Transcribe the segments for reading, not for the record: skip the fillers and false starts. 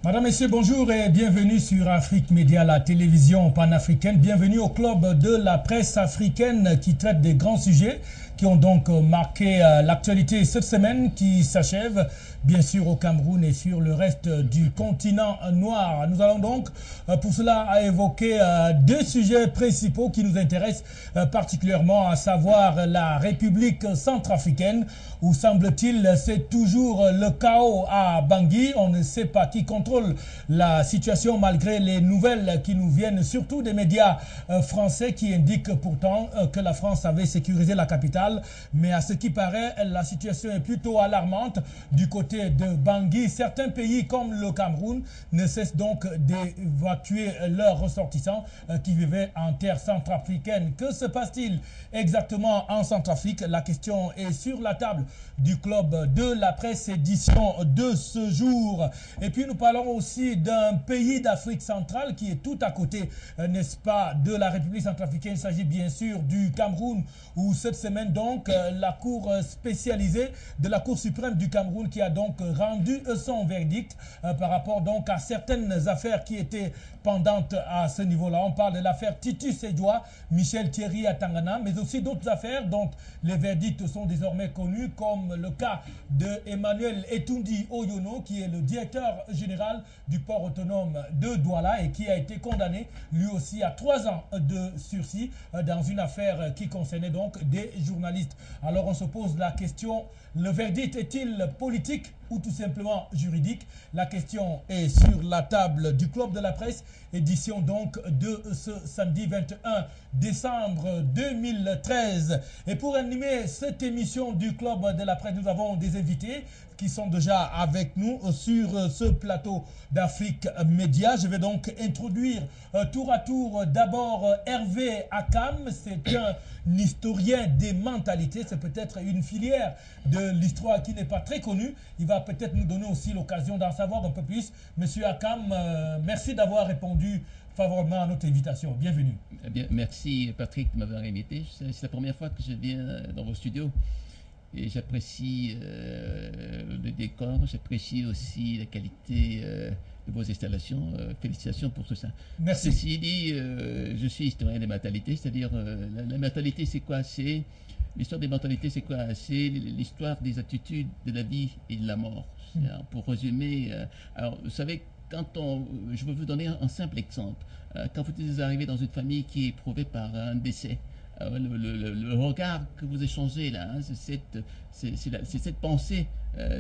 Madame, Messieurs, bonjour et bienvenue sur Afrique Média, la télévision panafricaine. Bienvenue au club de la presse africaine qui traite des grands sujets qui ont donc marqué l'actualité cette semaine qui s'achève, bien sûr, au Cameroun et sur le reste du continent noir. Nous allons donc, pour cela, évoquer deux sujets principaux qui nous intéressent particulièrement, à savoir la République centrafricaine, où semble-t-il c'est toujours le chaos à Bangui. On ne sait pas qui contrôle la situation malgré les nouvelles qui nous viennent, surtout des médias français qui indiquent pourtant que la France avait sécurisé la capitale. Mais à ce qui paraît, la situation est plutôt alarmante du côté de Bangui. Certains pays comme le Cameroun ne cessent donc d'évacuer leurs ressortissants qui vivaient en terre centrafricaine. Que se passe-t-il exactement en Centrafrique? La question est sur la table du club de la presse édition de ce jour. Et puis nous parlons aussi d'un pays d'Afrique centrale qui est tout à côté, n'est-ce pas, de la République centrafricaine. Il s'agit bien sûr du Cameroun, où cette semaine donc la Cour spécialisée de la Cour suprême du Cameroun qui a donc rendu son verdict par rapport donc à certaines affaires qui étaient pendantes à ce niveau-là. On parle de l'affaire Titus Edouard, Michel Thierry à Tangana, mais aussi d'autres affaires dont les verdicts sont désormais connus, comme le cas de Emmanuel Etundi Oyono, qui est le directeur général du port autonome de Douala et qui a été condamné lui aussi à 3 ans de sursis dans une affaire qui concernait donc des journalistes. Alors on se pose la question, le verdict est-il politique ou tout simplement juridique? La question est sur la table du club de la presse, édition donc de ce samedi 21 décembre 2013. Et pour animer cette émission du club de la presse, nous avons des invités qui sont déjà avec nous sur ce plateau d'Afrique Média. Je vais donc introduire tour à tour d'abord Hervé Akam. C'est un historien des mentalités. C'est peut-être une filière de l'histoire qui n'est pas très connue. Il va peut-être nous donner aussi l'occasion d'en savoir un peu plus. Monsieur Akam, merci d'avoir répondu favorablement à notre invitation. Bienvenue. Eh bien, merci Patrick de m'avoir invité. C'est la première fois que je viens dans vos studios. Et j'apprécie le décor, j'apprécie aussi la qualité de vos installations. Félicitations pour tout ça. Merci. Ceci dit, je suis historien des mentalités, c'est-à-dire la mentalité c'est quoi? C'est l'histoire des mentalités, c'est quoi? C'est l'histoire des attitudes de la vie et de la mort. Alors, pour résumer, alors vous savez, je veux vous donner un simple exemple. Quand vous arrivez dans une famille qui est éprouvée par un décès, le regard que vous échangez là, hein, c'est cette pensée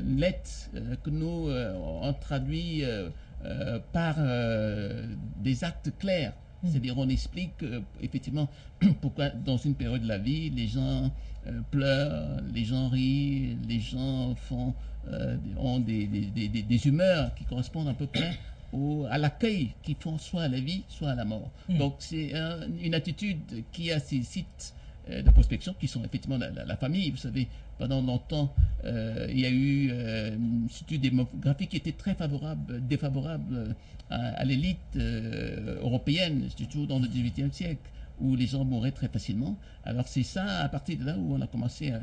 nette que nous on traduit par des actes clairs. C'est-à-dire on explique effectivement pourquoi dans une période de la vie les gens pleurent, les gens rient, les gens ont des humeurs qui correspondent à peu près à l'accueil qu'ils font soit à la vie, soit à la mort. Donc c'est une attitude qui a ces sites de prospection qui sont effectivement la famille. Vous savez, pendant longtemps, il y a eu une étude démographique qui était très défavorable à l'élite européenne, surtout dans le XVIIIe siècle, où les gens mouraient très facilement. Alors c'est ça, à partir de là où on a commencé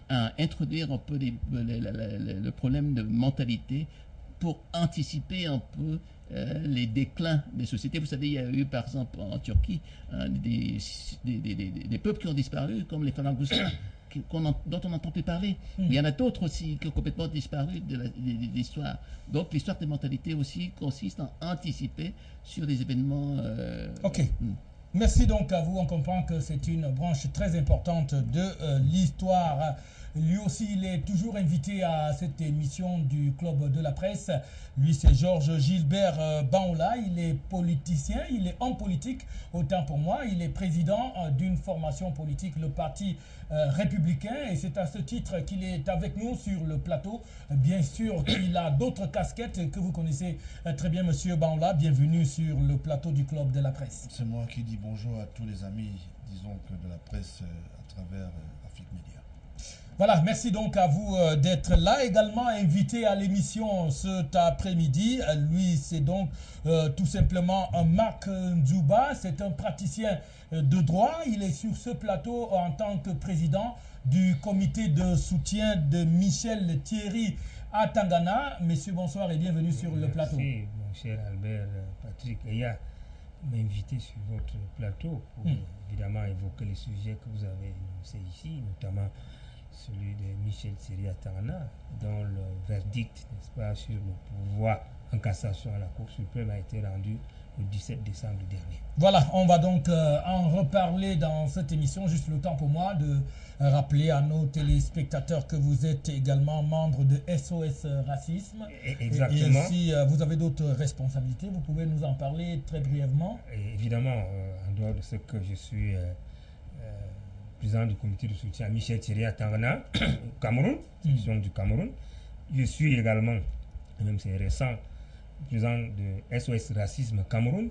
à introduire un peu le problème de mentalité pour anticiper un peu les déclins des sociétés. Vous savez, il y a eu par exemple en Turquie des peuples qui ont disparu, comme les Falagoustas, dont on n'entend plus parler. Il y en a d'autres aussi qui ont complètement disparu de l'histoire. Donc l'histoire des mentalités aussi consiste à anticiper sur des événements. Ok. Merci donc à vous. On comprend que c'est une branche très importante de l'histoire. Lui aussi, il est toujours invité à cette émission du Club de la Presse. Lui, c'est Georges Gilbert Baoula. Il est politicien, il est homme politique, autant pour moi. Il est président d'une formation politique, le Parti républicain. Et c'est à ce titre qu'il est avec nous sur le plateau. Bien sûr qu'il a d'autres casquettes que vous connaissez très bien, Monsieur Baoula. Bienvenue sur le plateau du Club de la Presse. C'est moi qui dis bonjour à tous les amis, disons que de la presse à travers Afrique Média. Voilà, merci donc à vous d'être là. Également invité à l'émission cet après-midi. Lui, c'est donc tout simplement Marc Nzouba. C'est un praticien de droit. Il est sur ce plateau en tant que président du comité de soutien de Michel Thierry à Tangana. Messieurs, bonsoir et bienvenue sur le plateau. Merci, mon cher Albert Patrick Eya, m'inviter sur votre plateau pour évidemment évoquer les sujets que vous avez énoncés ici, notamment celui de Michel Tsiri Tangana, dont le verdict, n'est-ce pas, sur le pouvoir en cassation à la Cour suprême a été rendu le 17 décembre dernier. Voilà, on va donc en reparler dans cette émission. Juste le temps pour moi de rappeler à nos téléspectateurs que vous êtes également membre de SOS Racisme. Exactement. Et si vous avez d'autres responsabilités, vous pouvez nous en parler très brièvement. Et évidemment, en dehors de ce que je suis président du comité de soutien à Michel Tsiri Tangana, au Cameroun, section du Cameroun, je suis également, même c'est récent, président de SOS Racisme Cameroun.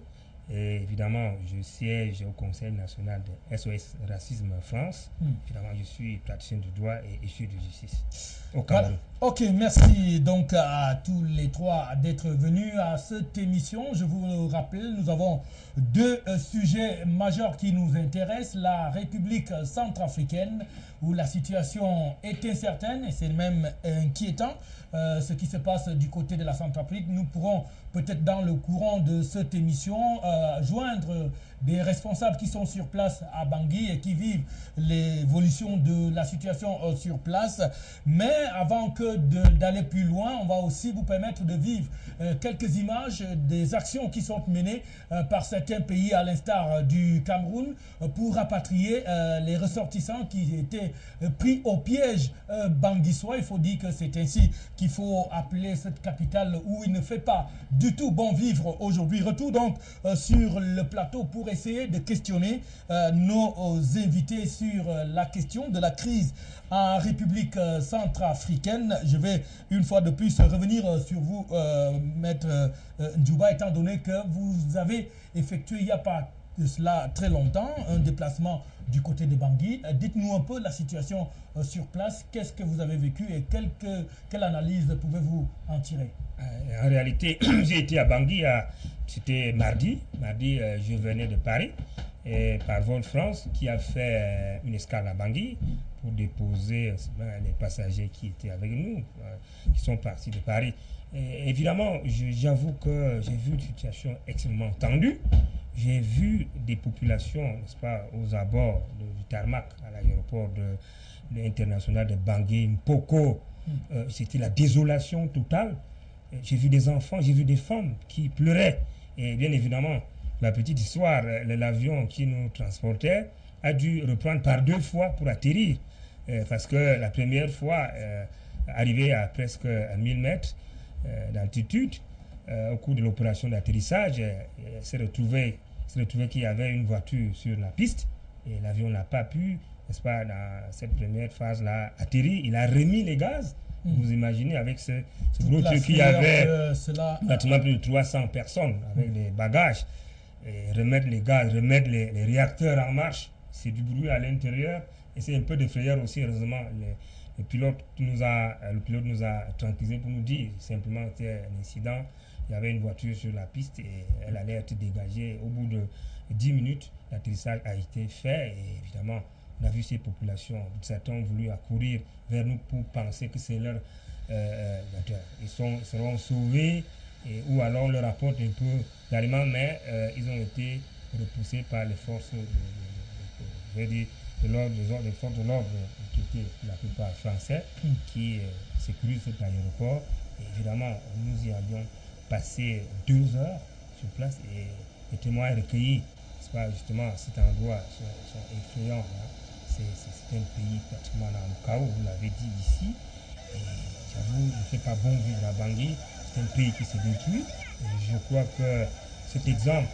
Et évidemment, je siège au Conseil national de SOS Racisme France. Évidemment, je suis praticien du droit et issu de justice au Cameroun. Voilà. Ok, merci donc à tous les trois d'être venus à cette émission. Je vous rappelle, nous avons deux sujets majeurs qui nous intéressent. La République centrafricaine, où la situation est incertaine et c'est même inquiétant. Ce qui se passe du côté de la Centrafrique, nous pourrons peut-être dans le courant de cette émission joindre des responsables qui sont sur place à Bangui et qui vivent l'évolution de la situation sur place. Mais avant que d'aller plus loin, on va aussi vous permettre de vivre quelques images des actions qui sont menées par certains pays à l'instar du Cameroun pour rapatrier les ressortissants qui étaient pris au piège banguissois. Il faut dire que c'est ainsi qu'il faut appeler cette capitale où il ne fait pas du tout bon vivre aujourd'hui. Retour donc sur le plateau pour essayer de questionner nos invités sur la question de la crise en République centrafricaine. Je vais une fois de plus revenir sur vous, Maître Ndjouba, étant donné que vous avez effectué il n'y a pas de cela très longtemps un déplacement du côté de Bangui. Dites-nous un peu la situation sur place. Qu'est-ce que vous avez vécu et quelle analyse pouvez-vous en tirer? En réalité, j'ai été à Bangui, c'était mardi. Mardi, je venais de Paris et par Vol France qui a fait une escale à Bangui pour déposer les passagers qui étaient avec nous, qui sont partis de Paris. Et évidemment, j'avoue que j'ai vu une situation extrêmement tendue. J'ai vu des populations, n'est-ce pas, aux abords du tarmac à l'aéroport international de Bangui, Mpoko. C'était la désolation totale. J'ai vu des enfants, j'ai vu des femmes qui pleuraient. Et bien évidemment, la petite histoire, l'avion qui nous transportait a dû reprendre par 2 fois pour atterrir. Parce que la première fois, arrivé à presque 1000 mètres d'altitude, au cours de l'opération d'atterrissage, s'est retrouvé qu'il y avait une voiture sur la piste et l'avion n'a pas pu, n'est-ce pas, dans cette première phase-là, atterrir. Il a remis les gaz. Vous imaginez avec ce gros truc qui avait pratiquement plus de 300 personnes avec des bagages, et remettre les gaz, remettre les réacteurs en marche, c'est du bruit à l'intérieur et c'est un peu de frayeur aussi. Heureusement, le pilote nous a tranquillisé pour nous dire simplement que c'était un incident. Il y avait une voiture sur la piste et elle allait être dégagée. Au bout de 10 minutes, l'atterrissage a été fait et évidemment, on a vu ces populations. Certains ont voulu accourir vers nous pour penser que c'est leur ils seront sauvés ou alors on leur apporte un peu d'aliments, mais ils ont été repoussés par les forces de l'ordre, les forces de l'ordre qui étaient la plupart français, qui sécurisent cet aéroport. Et évidemment, nous y avions passé 2 heures sur place et les témoins recueillis, c'est pas justement cet endroit sont effrayants. Hein. C'est un pays pratiquement dans le chaos, vous l'avez dit ici. Et j'avoue, il ne fait pas bon vivre à Bangui. C'est un pays qui se détruit. Et je crois que cet exemple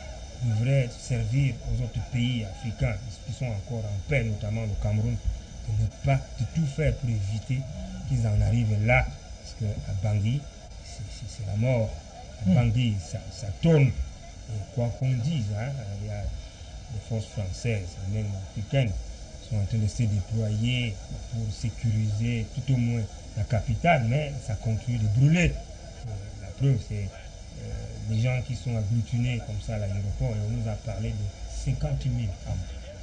devrait servir aux autres pays africains qui sont encore en paix, notamment le Cameroun, de ne pas de tout faire pour éviter qu'ils en arrivent là. Parce qu'à Bangui, c'est la mort. À Bangui, ça tourne. Et quoi qu'on dise, hein, il y a des forces françaises, même africaines, sont en train de se déployer pour sécuriser tout au moins la capitale, mais ça continue de brûler. La preuve, c'est les gens qui sont agglutinés comme ça à l'aéroport, et on nous a parlé de 50 000 âmes.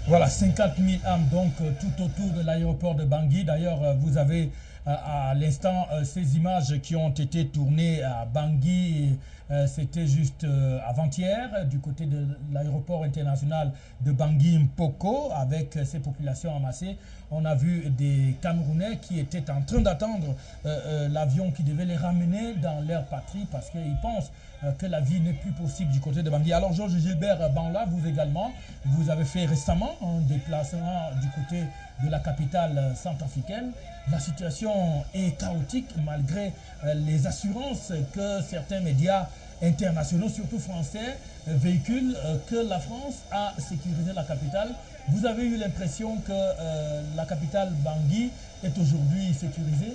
Voilà, 50 000 âmes donc tout autour de l'aéroport de Bangui. D'ailleurs, vous avez à l'instant ces images qui ont été tournées à Bangui. C'était juste avant-hier du côté de l'aéroport international de Bangui Mpoko avec ces populations amassées. On a vu des Camerounais qui étaient en train d'attendre l'avion qui devait les ramener dans leur patrie parce qu'ils pensent que la vie n'est plus possible du côté de Bangui. Alors Georges Gilbert Banla, vous également, vous avez fait récemment un déplacement du côté de la capitale centrafricaine. La situation est chaotique malgré les assurances que certains médias internationaux, surtout français, véhiculent que la France a sécurisé la capitale. Vous avez eu l'impression que la capitale Bangui est aujourd'hui sécurisée?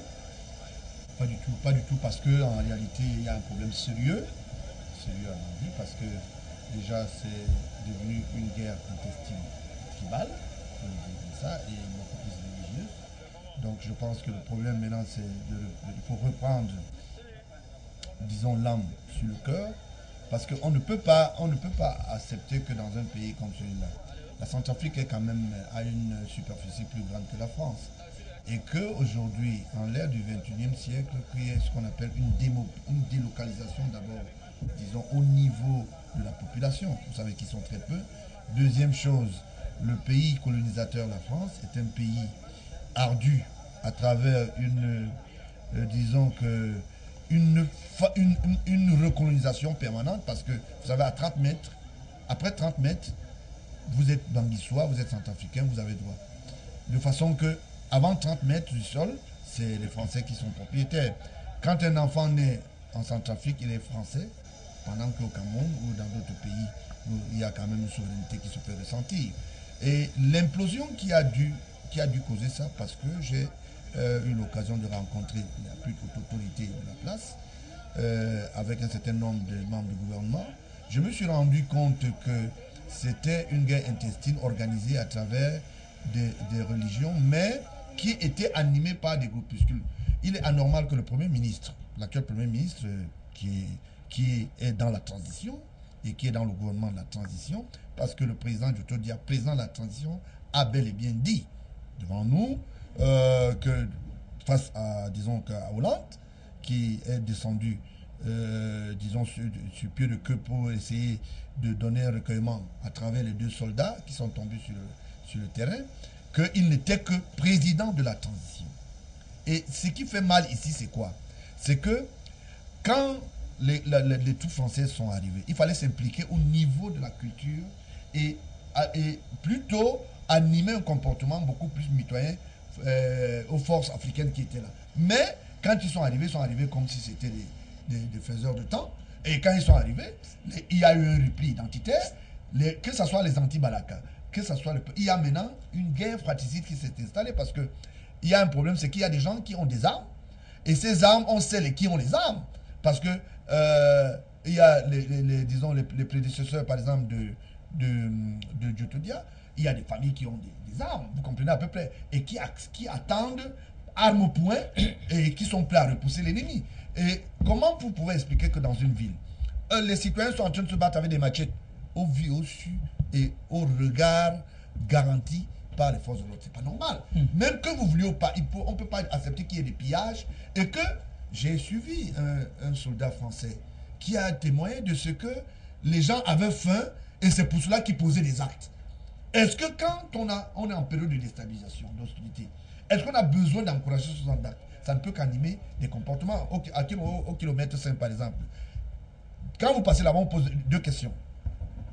Pas du tout, parce qu'en réalité, il y a un problème sérieux à Bangui, parce que déjà, c'est devenu une guerre intestine tribale, on peut dire comme ça, et beaucoup plus religieuse. Donc je pense que le problème maintenant, c'est il faut reprendre, disons, l'âme sur le cœur, parce qu'on ne peut pas accepter que dans un pays comme celui-là, la Centrafrique est quand même à une superficie plus grande que la France. Et qu'aujourd'hui, en l'ère du 21e siècle, qu'il y ait ce qu'on appelle une délocalisation d'abord, disons, au niveau de la population. Vous savez qu'ils sont très peu. Deuxième chose, le pays colonisateur, la France, est un pays ardu à travers disons que, une recolonisation permanente, parce que, vous savez, à 30 mètres, après 30 mètres, vous êtes banguissois, vous êtes centrafricain, vous avez droit. De façon que, avant 30 mètres du sol, c'est les Français qui sont propriétaires. Quand un enfant naît en Centrafrique, il est français, pendant qu'au Cameroun ou dans d'autres pays, où il y a quand même une souveraineté qui se fait ressentir. Et l'implosion qui a dû causer ça, parce que j'ai eu l'occasion de rencontrer la plus haute autorité de la place, avec un certain nombre de membres du gouvernement, je me suis rendu compte que c'était une guerre intestine organisée à travers des religions, mais qui était animée par des groupuscules. Il est anormal que le Premier ministre, l'actuel Premier ministre, qui est dans la transition, et qui est dans le gouvernement de la transition, parce que le président, je te dis, président de la transition, a bel et bien dit devant nous que face à, disons, à Hollande, qui est descendu, disons, sur pied de queue pour essayer de donner un recueillement à travers les deux soldats qui sont tombés sur le terrain, qu'il n'était que président de la transition. Et ce qui fait mal ici, c'est quoi? C'est que quand les troupes françaises sont arrivées, il fallait s'impliquer au niveau de la culture et plutôt animer un comportement beaucoup plus mitoyen aux forces africaines qui étaient là. Mais quand ils sont arrivés comme si c'était des faiseurs de temps. Et quand ils sont arrivés, il y a eu un repli identitaire, que ce soit les anti-Balaka, que ce soit il y a maintenant une guerre fratricide qui s'est installée, parce que il y a un problème, c'est qu'il y a des gens qui ont des armes, et ces armes, on sait qui ont les armes, parce que il y a disons, les prédécesseurs, par exemple, de Djotodia, il y a des familles qui ont des armes, vous comprenez à peu près, et qui attendent armes au poing et qui sont prêts à repousser l'ennemi. Et comment vous pouvez expliquer que dans une ville, les citoyens sont en train de se battre avec des machettes au vu, au su et au regard garanti par les forces de l'ordre? C'est pas normal. Même que vous vouliez pas, on ne peut pas accepter qu'il y ait des pillages. Et que j'ai suivi un soldat français qui a témoigné de ce que les gens avaient faim et c'est pour cela qu'ils posaient des actes. Est-ce que quand on est en période de déstabilisation, d'hostilité, est-ce qu'on a besoin d'encourager ce genre d'actes? Ça ne peut qu'animer des comportements. Au kilomètre 5, par exemple. Quand vous passez là-bas, on pose deux questions.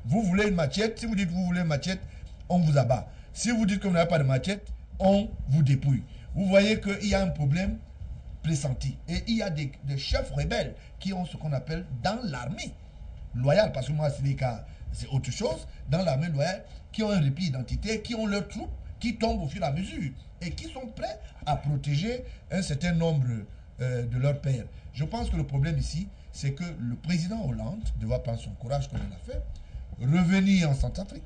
Vous voulez une machette? Si vous dites que vous voulez une machette, on vous abat. Si vous dites que vous n'avez pas de machette, on vous dépouille. Vous voyez qu'il y a un problème pressenti. Et il y a des chefs rebelles qui ont ce qu'on appelle dans l'armée loyale, parce que moi, c'est autre chose, dans l'armée loyale, qui ont un répit identitaire, qui ont leurs troupes, qui tombent au fur et à mesure, et qui sont prêts à protéger un certain nombre de leurs pairs. Je pense que le problème ici, c'est que le président Hollande devra prendre son courage comme il l'a fait, revenir en Centrafrique,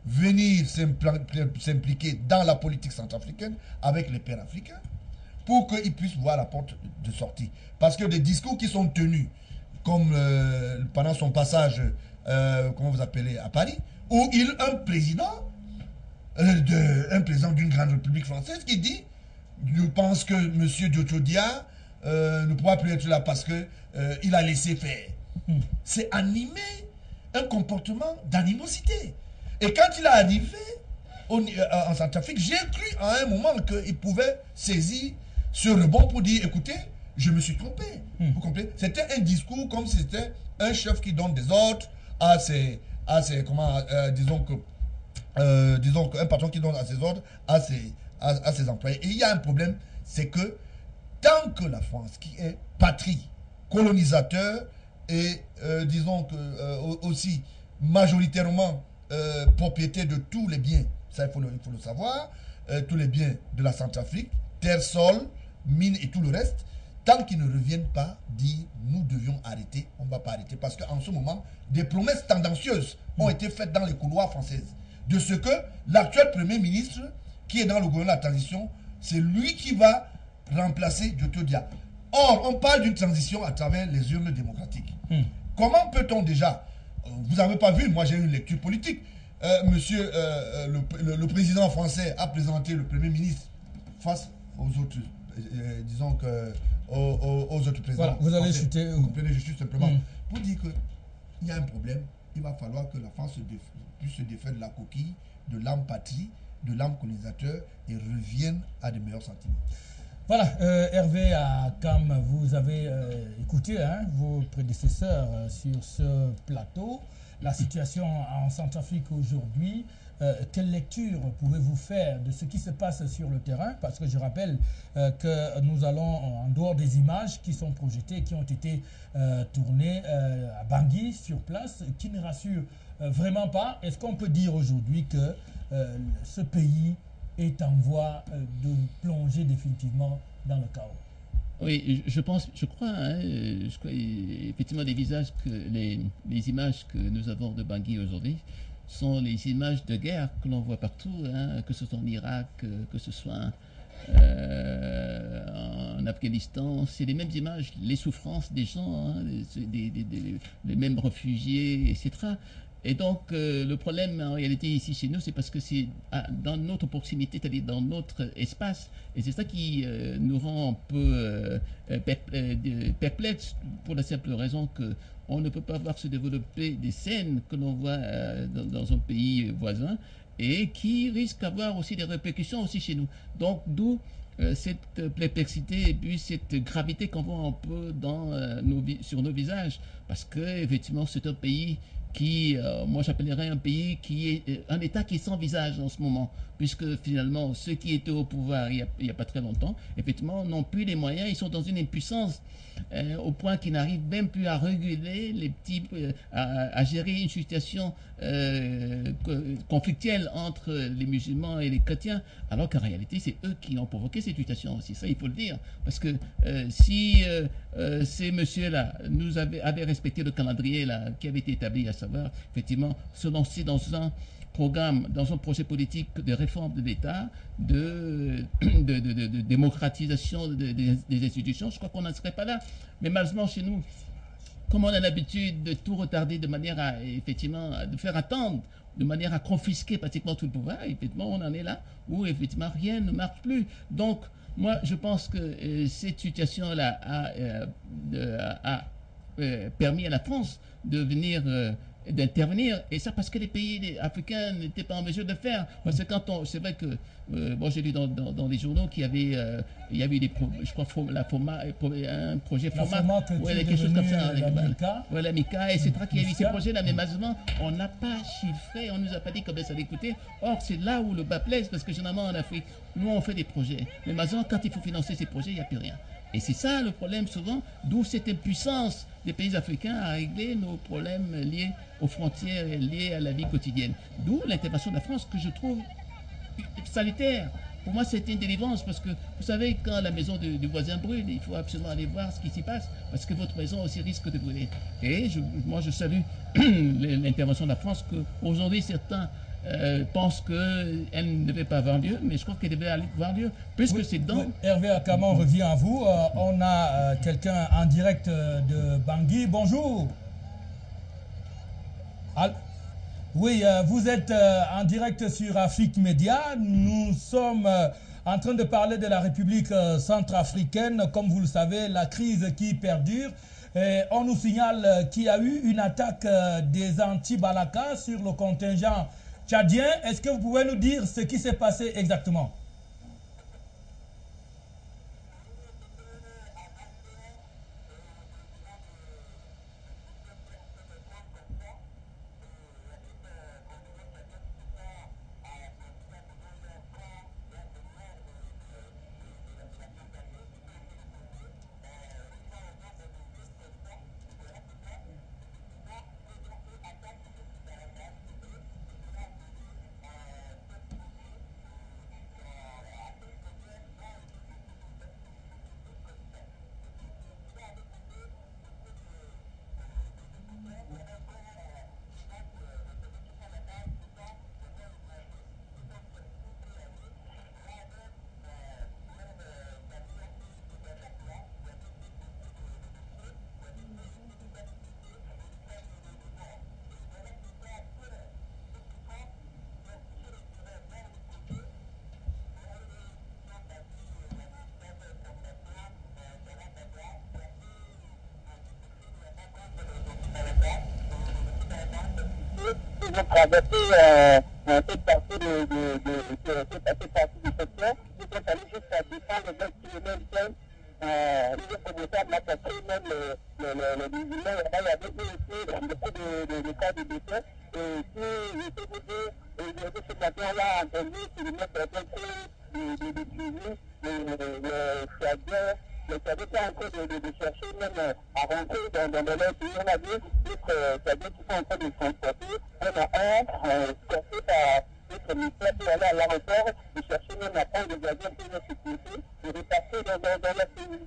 venir s'impliquer dans la politique centrafricaine avec les pairs africains, pour qu'ils puissent voir la porte de sortie. Parce que des discours qui sont tenus, comme pendant son passage, comment vous appelez, à Paris, où un président d'une grande république française qui dit Je pense que M. Diotodia ne pourra plus être là parce que il a laissé faire. C'est animé un comportement d'animosité. Et quand il est arrivé en Centrafrique, j'ai cru à un moment qu'il pouvait saisir ce rebond pour dire, écoutez, je me suis trompé. Vous comprenez? C'était un discours comme si c'était un chef qui donne des ordres à ses disons qu'un patron qui donne à ses ordres à ses employés. Et il y a un problème, c'est que tant que la France, qui est patrie, colonisateur et disons que aussi majoritairement propriété de tous les biens, ça il faut le savoir, tous les biens de la Centrafrique, terre, sol, mines et tout le reste, tant qu'ils ne reviennent pas dire nous devions arrêter, on ne va pas arrêter. Parce qu'en ce moment, des promesses tendancieuses ont été faites dans les couloirs françaises. De ce que l'actuel Premier ministre, qui est dans le gouvernement de la transition, c'est lui qui va remplacer Diotodia. Or, on parle d'une transition à travers les urnes démocratiques. Comment peut-on déjà, vous n'avez pas vu, moi j'ai une lecture politique, monsieur le président français a présenté le Premier ministre face aux autres, disons que aux autres présidents. Voilà, vous allez chuter. Vous comprenez, je suis simplement pour dire qu'il y a un problème. Il va falloir que la France puisse se défaire de la coquille, de l'âme patrie, de l'âme colonisateur et revienne à de meilleurs sentiments. Voilà, Hervé Akam, vous avez écouté vos prédécesseurs sur ce plateau. La situation en Centrafrique aujourd'hui, quelle lecture pouvez-vous faire de ce qui se passe sur le terrain? Parce que je rappelle que nous allons, en dehors des images qui sont projetées, qui ont été tournées à Bangui, sur place, qui ne rassurent vraiment pas. Est-ce qu'on peut dire aujourd'hui que ce pays est en voie de plonger définitivement dans le chaos? Oui, je crois effectivement les images que nous avons de Bangui aujourd'hui sont les images de guerre que l'on voit partout, que ce soit en Irak, que ce soit en Afghanistan. C'est les mêmes images, les souffrances des gens, les mêmes réfugiés, etc. Et donc, le problème en réalité ici chez nous, c'est parce que c'est dans notre proximité, c'est-à-dire dans notre espace. Et c'est ça qui nous rend un peu perplexes pour la simple raison qu'on ne peut pas voir se développer des scènes que l'on voit dans un pays voisin et qui risquent d'avoir aussi des répercussions aussi chez nous. Donc, d'où cette perplexité et puis cette gravité qu'on voit un peu sur nos visages. Parce que effectivement, c'est un pays qui, moi j'appellerais un pays qui est un État qui est sans visage en ce moment, puisque finalement ceux qui étaient au pouvoir il n'y a pas très longtemps, effectivement, n'ont plus les moyens, ils sont dans une impuissance au point qu'ils n'arrivent même plus à réguler les petits, à gérer une situation conflictuelle entre les musulmans et les chrétiens, alors qu'en réalité c'est eux qui ont provoqué cette situation aussi, ça il faut le dire, parce que si ces messieurs-là avaient respecté le calendrier là, qui avait été établi, à savoir effectivement se lancer dans un programme, dans un projet politique de réforme de l'État, de démocratisation des institutions, je crois qu'on n'en serait pas là. Mais malheureusement, chez nous, comme on a l'habitude de tout retarder de manière à, effectivement, de faire attendre, de manière à confisquer pratiquement tout le pouvoir, effectivement, on en est là où, effectivement, rien ne marche plus. Donc, moi, je pense que cette situation-là a permis à la France de venir d'intervenir, et ça parce que les pays africains n'étaient pas en mesure de le faire. Parce que quand c'est vrai que moi j'ai lu dans les journaux qu'il y avait il y avait je crois un projet format, quelque chose comme ça, la MICA, etc., qui a eu ces projets là, mais malheureusement on n'a pas chiffré, on nous a pas dit combien ça allait coûter. Or c'est là où le bas blesse, parce que généralement en Afrique nous on fait des projets, mais malheureusement quand il faut financer ces projets il n'y a plus rien. Et c'est ça le problème souvent, d'où cette impuissance des pays africains à régler nos problèmes liés aux frontières et liés à la vie quotidienne. D'où l'intervention de la France que je trouve salutaire. Pour moi, c'est une délivrance parce que, vous savez, quand la maison du voisin brûle, il faut absolument aller voir ce qui s'y passe parce que votre maison aussi risque de brûler. Et moi, je salue l'intervention de la France qu'aujourd'hui, certains pense qu'elle ne devait pas avoir lieu, mais je crois qu'elle devait avoir lieu, puisque c'est dans... Hervé Akam, on revient à vous. On a quelqu'un en direct de Bangui. Bonjour. Oui, vous êtes en direct sur Afrique Média. Nous sommes en train de parler de la République centrafricaine. Comme vous le savez, la crise qui perdure. Et on nous signale qu'il y a eu une attaque des anti-Balaka sur le contingent tchadien. Est-ce que vous pouvez nous dire ce qui s'est passé exactement? Ils ont traversé cette partie cette partie du secteur. Ils sont allés jusqu'à 220 km. Ils ont commencé à massacrer même les musulmans. Il y avait aussi beaucoup de cas de décès. Et si je peux vous dire, ce matin-là, entendu sur le maître de cuisine, le Chadien. Le Tchadien est en train de chercher même à rentrer dans leur pays. On a vu d'autres Tchadiens qui sont en train de se transporter. On a cherché par d'autres ministères pour aller à l'aéroport et chercher même à prendre des avions pour leur sécurité et repasser dans leur pays.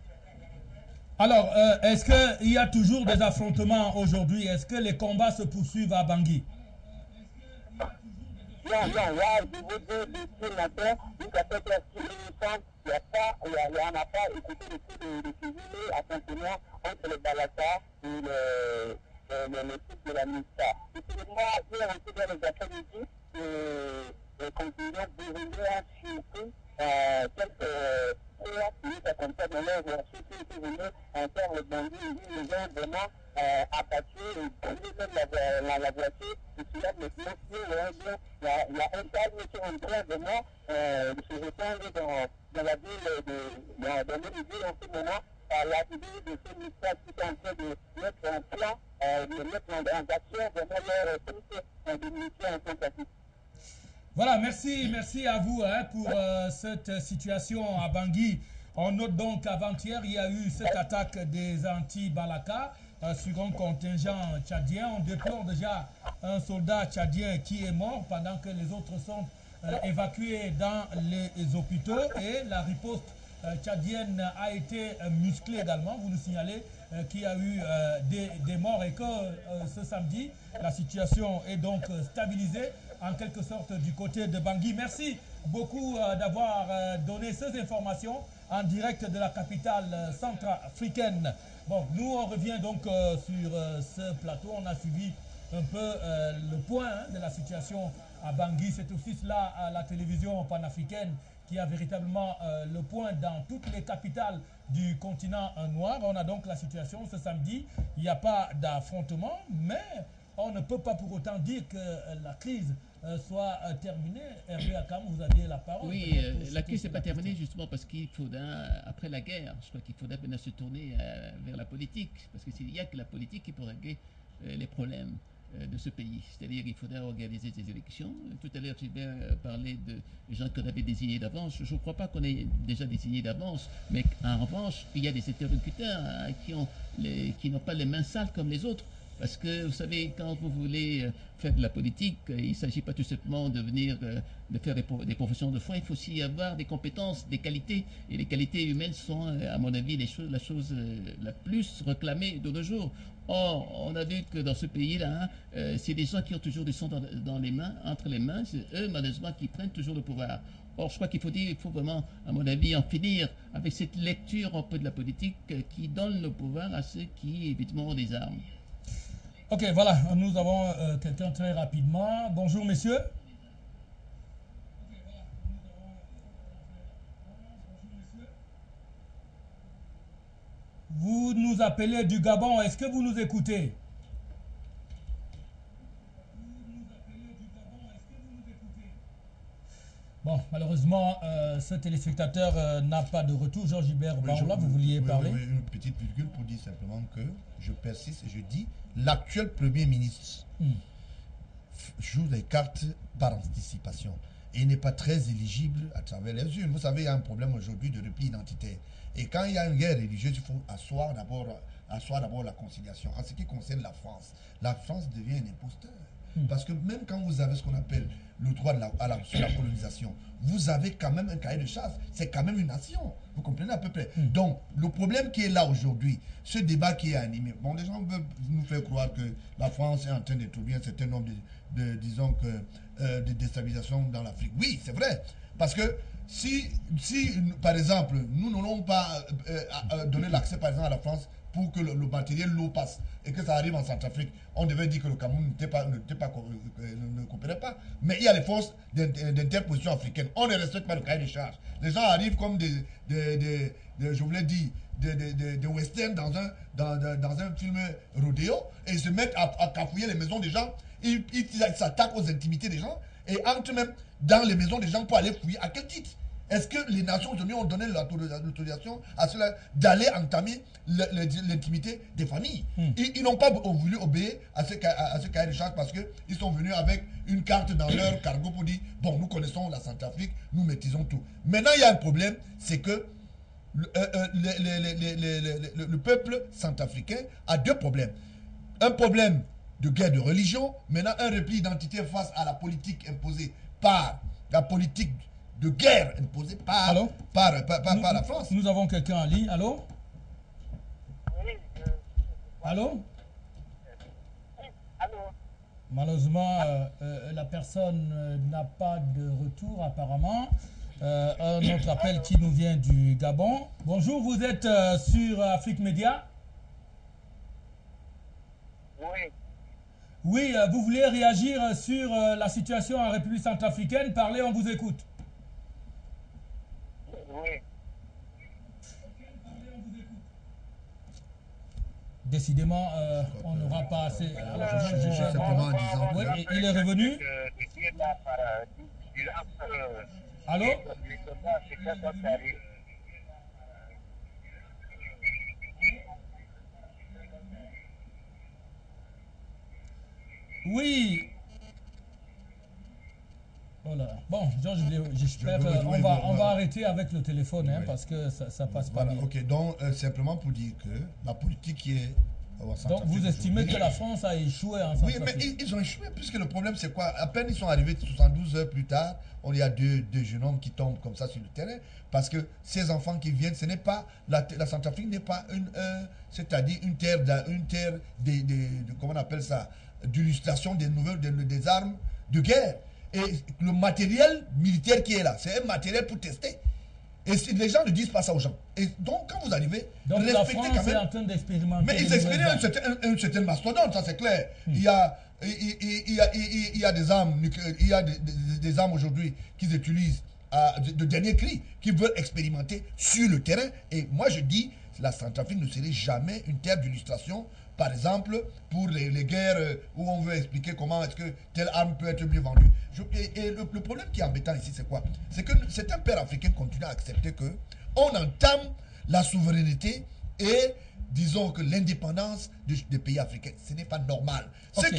Alors, est-ce qu'il y a toujours des affrontements aujourd'hui? Est-ce que les combats se poursuivent à Bangui? Je vous dis depuis matin, jusqu'à cette heure-ci, il n'y en a pas écouté le coup de fusil attentionnement entre le Balaka et le site de la MISTA. Et puis moi, hier aussi dans les après-midi, les conclusions brésiliennes surtout quelques minutes comme ça dans leur voiture qui étaient venus en faire le bandit. Les gens vraiment abattu et brûlé même la voiture. Et cela me fait il y a un cadre qui est en train de moi de se répandre dans la ville, dans les villes en ce moment, par l'arrivée de ces ministères qui sont en train de mettre en plan, de mettre en action vraiment leur politique de militaires en Centrafrique. Voilà, merci à vous pour cette situation à Bangui. On note donc qu'avant-hier, il y a eu cette attaque des anti-Balaka sur un contingent tchadien. On déplore déjà un soldat tchadien qui est mort pendant que les autres sont évacués dans les hôpitaux. Et la riposte tchadienne a été musclée également. Vous nous signalez qu'il y a eu des morts et que ce samedi, la situation est donc stabilisée en quelque sorte du côté de Bangui. Merci beaucoup d'avoir donné ces informations en direct de la capitale centrafricaine. Bon, nous on revient donc sur ce plateau. On a suivi un peu le point de la situation à Bangui. C'est aussi cela à la télévision panafricaine qui a véritablement le point dans toutes les capitales du continent noir. On a donc la situation ce samedi. Il n'y a pas d'affrontement, mais on ne peut pas pour autant dire que la crise soit terminée. Hervé Akam, vous aviez la parole. Oui, la crise n'est pas terminée justement parce qu'il faudra, après la guerre, je crois qu'il faudra maintenant se tourner vers la politique. Parce qu'il n'y a que la politique qui peut régler les problèmes de ce pays. C'est-à-dire qu'il faudra organiser des élections. Tout à l'heure, j'ai bien parlé de gens qu'on avait désignés d'avance. Je ne crois pas qu'on ait déjà désigné d'avance, mais en revanche, il y a des interlocuteurs qui n'ont pas les mains sales comme les autres. Parce que, vous savez, quand vous voulez faire de la politique, il ne s'agit pas tout simplement de venir de faire des professions de foi. Il faut aussi avoir des compétences, des qualités. Et les qualités humaines sont, à mon avis, la chose la plus réclamée de nos jours. Or, on a vu que dans ce pays-là, c'est des gens qui ont toujours du sang dans les mains, entre les mains. C'est eux, malheureusement, qui prennent toujours le pouvoir. Or, je crois qu'il faut vraiment, à mon avis, en finir avec cette lecture un peu de la politique qui donne le pouvoir à ceux qui, évidemment, ont des armes. Ok, voilà, nous avons quelqu'un très rapidement. Bonjour, messieurs. Vous nous appelez du Gabon. Est-ce que vous nous écoutez? Bon, malheureusement, ce téléspectateur n'a pas de retour. Georges Hubert Baroula, vous vouliez parler? Oui, une petite virgule pour dire simplement que je persiste et je dis l'actuel Premier ministre joue les cartes par anticipation. Et il n'est pas très éligible à travers les urnes. Vous savez, il y a un problème aujourd'hui de repli identitaire. Et quand il y a une guerre religieuse, il faut asseoir d'abord la conciliation. En ce qui concerne la France devient un imposteur. Parce que même quand vous avez ce qu'on appelle le droit sur la colonisation, vous avez quand même un cahier de charge. C'est quand même une nation. Vous comprenez à peu près. Donc, le problème qui est là aujourd'hui, ce débat qui est animé, bon, les gens veulent nous faire croire que la France est en train d'introduire un certain nombre de déstabilisation dans l'Afrique. Oui, c'est vrai. Parce que si par exemple, nous n'allons pas donner l'accès, par exemple, à la France pour que le matériel, l'eau passe et que ça arrive en Centrafrique, on devait dire que le Cameroun ne coopérait pas. Mais il y a les forces d'interposition africaines. On ne respecte pas le cahier de charge. Les gens arrivent comme je voulais dire, des westerns dans un film rodéo et ils se mettent à cafouiller les maisons des gens. Ils s'attaquent aux intimités des gens et entrent même dans les maisons des gens pour aller fouiller. À quel titre? Est-ce que les Nations Unies ont donné l'autorisation à cela d'aller entamer l'intimité des familles? Ils n'ont pas voulu obéir à ce cahier de charge parce qu'ils sont venus avec une carte dans leur cargo pour dire bon, nous connaissons la Centrafrique, nous maîtrisons tout. Maintenant, il y a un problème, c'est que le peuple centrafricain a deux problèmes. Un problème de guerre de religion, maintenant un repli d'identité face à la politique imposée par la politique de guerre imposée par la France. Nous avons quelqu'un en ligne. Allô? Allô? Malheureusement, la personne n'a pas de retour apparemment. Un autre appel qui nous vient du Gabon. Bonjour, vous êtes sur Afrique Média? Oui. Oui, vous voulez réagir sur la situation en République centrafricaine? Parlez, on vous écoute. Oui. Décidément, on n'aura pas assez. Alors, je simplement en disant. Oui, il est revenu. Allô? Oui. Voilà. Bon, Georges, j'espère qu'on va arrêter avec le téléphone parce que ça passe pas bien. Ok, donc simplement pour dire que la politique qui est... Donc vous estimez que la France a échoué en Centrafrique? Oui, mais ils ont échoué puisque le problème c'est quoi? À peine ils sont arrivés 72 heures plus tard, on y a deux jeunes hommes qui tombent comme ça sur le terrain parce que ces enfants qui viennent, ce n'est pas la Centrafrique n'est pas c'est-à-dire une terre comment on appelle ça, d'illustration des armes de guerre. Et le matériel militaire qui est là, c'est un matériel pour tester. Et les gens ne disent pas ça aux gens. Et donc, quand vous arrivez, donc la France quand même, est en train d'expérimenter. Mais ils expérimentent un certain mastodonte, ça c'est clair. Il y a des armes, il y a des armes aujourd'hui qu'ils utilisent de dernier cri, qui veulent expérimenter sur le terrain. Et moi je dis, la Centrafrique ne serait jamais une terre d'illustration. Par exemple, pour les guerres où on veut expliquer comment est-ce que telle arme peut être mieux vendue. Et le problème qui est embêtant ici, c'est quoi? C'est que certains pères africains continuent à accepter qu'on entame la souveraineté et, disons, que l'indépendance des pays africains. Ce n'est pas normal. Okay. Ceux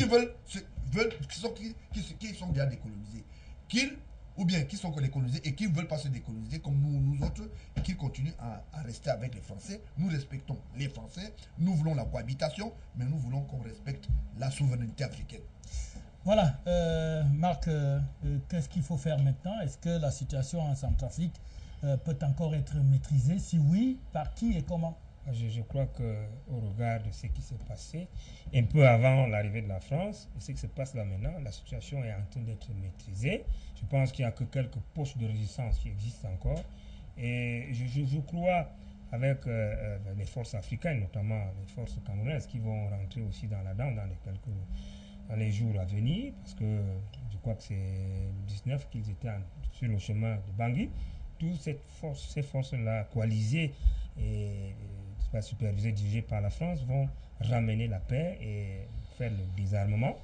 qui sont déjà décolonisés, qui sont décolonisés et qui ne veulent pas se décoloniser comme nous autres, et qui continuent à rester avec les Français. Nous respectons les Français, nous voulons la cohabitation, mais nous voulons qu'on respecte la souveraineté africaine. Voilà, Marc, qu'est-ce qu'il faut faire maintenant? Est-ce que la situation en Centrafrique peut encore être maîtrisée? Si oui, par qui et comment? Je crois qu'au regard de ce qui s'est passé, un peu avant l'arrivée de la France, et ce qui se passe là maintenant, la situation est en train d'être maîtrisée. Je pense qu'il n'y a que quelques poches de résistance qui existent encore. Et je crois, avec les forces africaines, notamment les forces camerounaises, qui vont rentrer aussi dans la danse dans les jours à venir, parce que je crois que c'est le 19 qu'ils étaient sur le chemin de Bangui. Toutes ces forces-là coalisées et supervisés, dirigés par la France, vont ramener la paix et faire le désarmement.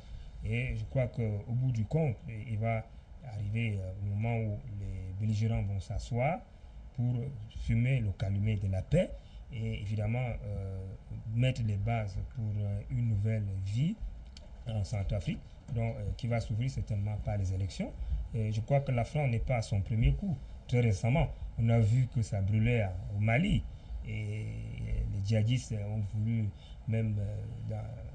Et je crois qu'au bout du compte, il va arriver au moment où les belligérants vont s'asseoir pour fumer le calumet de la paix et évidemment mettre les bases pour une nouvelle vie en Centrafrique, donc, qui va s'ouvrir certainement par les élections. Et je crois que la France n'est pas à son premier coup. Très récemment, on a vu que ça brûlait au Mali et les djihadistes ont voulu même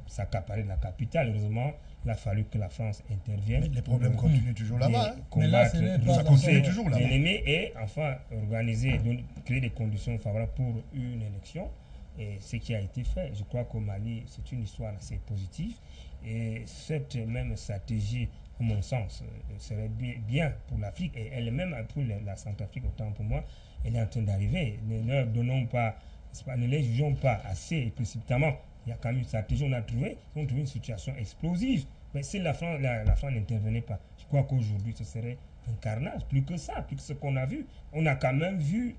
s'accaparer de la capitale. Heureusement, il a fallu que la France intervienne. Mais les problèmes continuent toujours là-bas. Combattre ça continue toujours là-bas. l'ennemi et enfin organiser, créer des conditions favorables pour une élection. Et ce qui a été fait, je crois qu'au Mali, c'est une histoire assez positive. Et cette même stratégie, à mon sens, serait bien pour l'Afrique et elle est même pour la Centrafrique, autant pour moi, elle est en train d'arriver. Ne leur donnons pas, ne les jugeons pas assez précipitamment. Il y a quand même une stratégie, on a trouvé une situation explosive. Mais si la France n'intervenait pas, je crois qu'aujourd'hui, ce serait un carnage. Plus que ça, plus que ce qu'on a vu. On a quand même vu